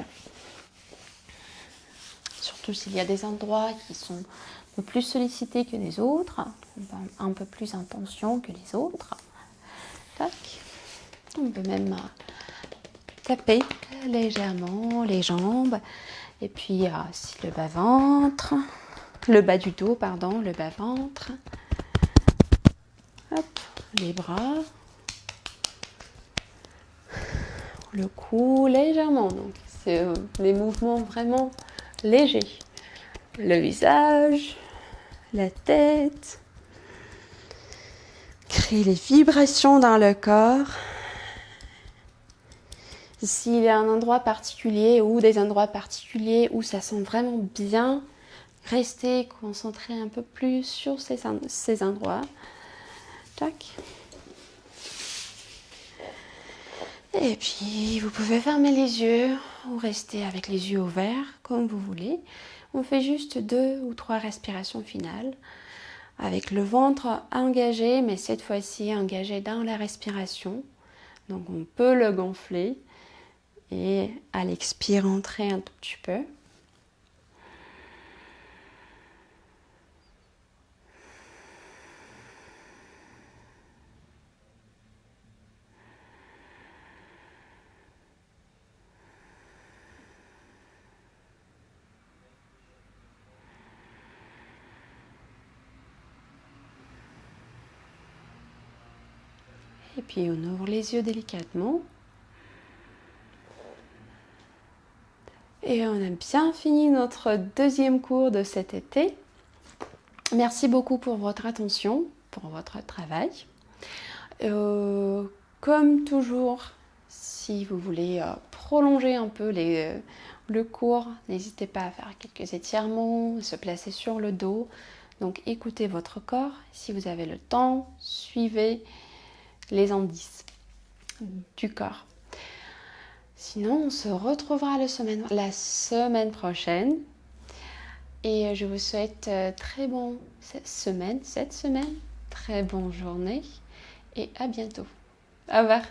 Surtout s'il y a des endroits qui sont un peu plus sollicités que les autres, un peu plus en tension que les autres. Tac. On peut même taper légèrement les jambes. Et puis si le bas-ventre, le bas du dos, pardon, le bas-ventre. Hop, les bras. Le cou légèrement. Donc c'est des mouvements vraiment légers. Le visage, la tête. Créer les vibrations dans le corps. S'il y a un endroit particulier ou des endroits particuliers où ça sent vraiment bien, restez concentré un peu plus sur ces endroits. Tac. Et puis, vous pouvez fermer les yeux ou rester avec les yeux ouverts, comme vous voulez. On fait juste 2 ou 3 respirations finales, avec le ventre engagé, mais cette fois-ci engagé dans la respiration. Donc, on peut le gonfler et à l'expire, entrer un tout petit peu. Et puis on ouvre les yeux délicatement. Et on a bien fini notre deuxième cours de cet été. Merci beaucoup pour votre attention, pour votre travail. Comme toujours, si vous voulez prolonger un peu le cours, n'hésitez pas à faire quelques étirements, se placer sur le dos. Donc écoutez votre corps. Si vous avez le temps, suivez les indices du corps. Sinon, on se retrouvera la semaine prochaine. Et je vous souhaite très bonne cette semaine, très bonne journée et à bientôt. Au revoir.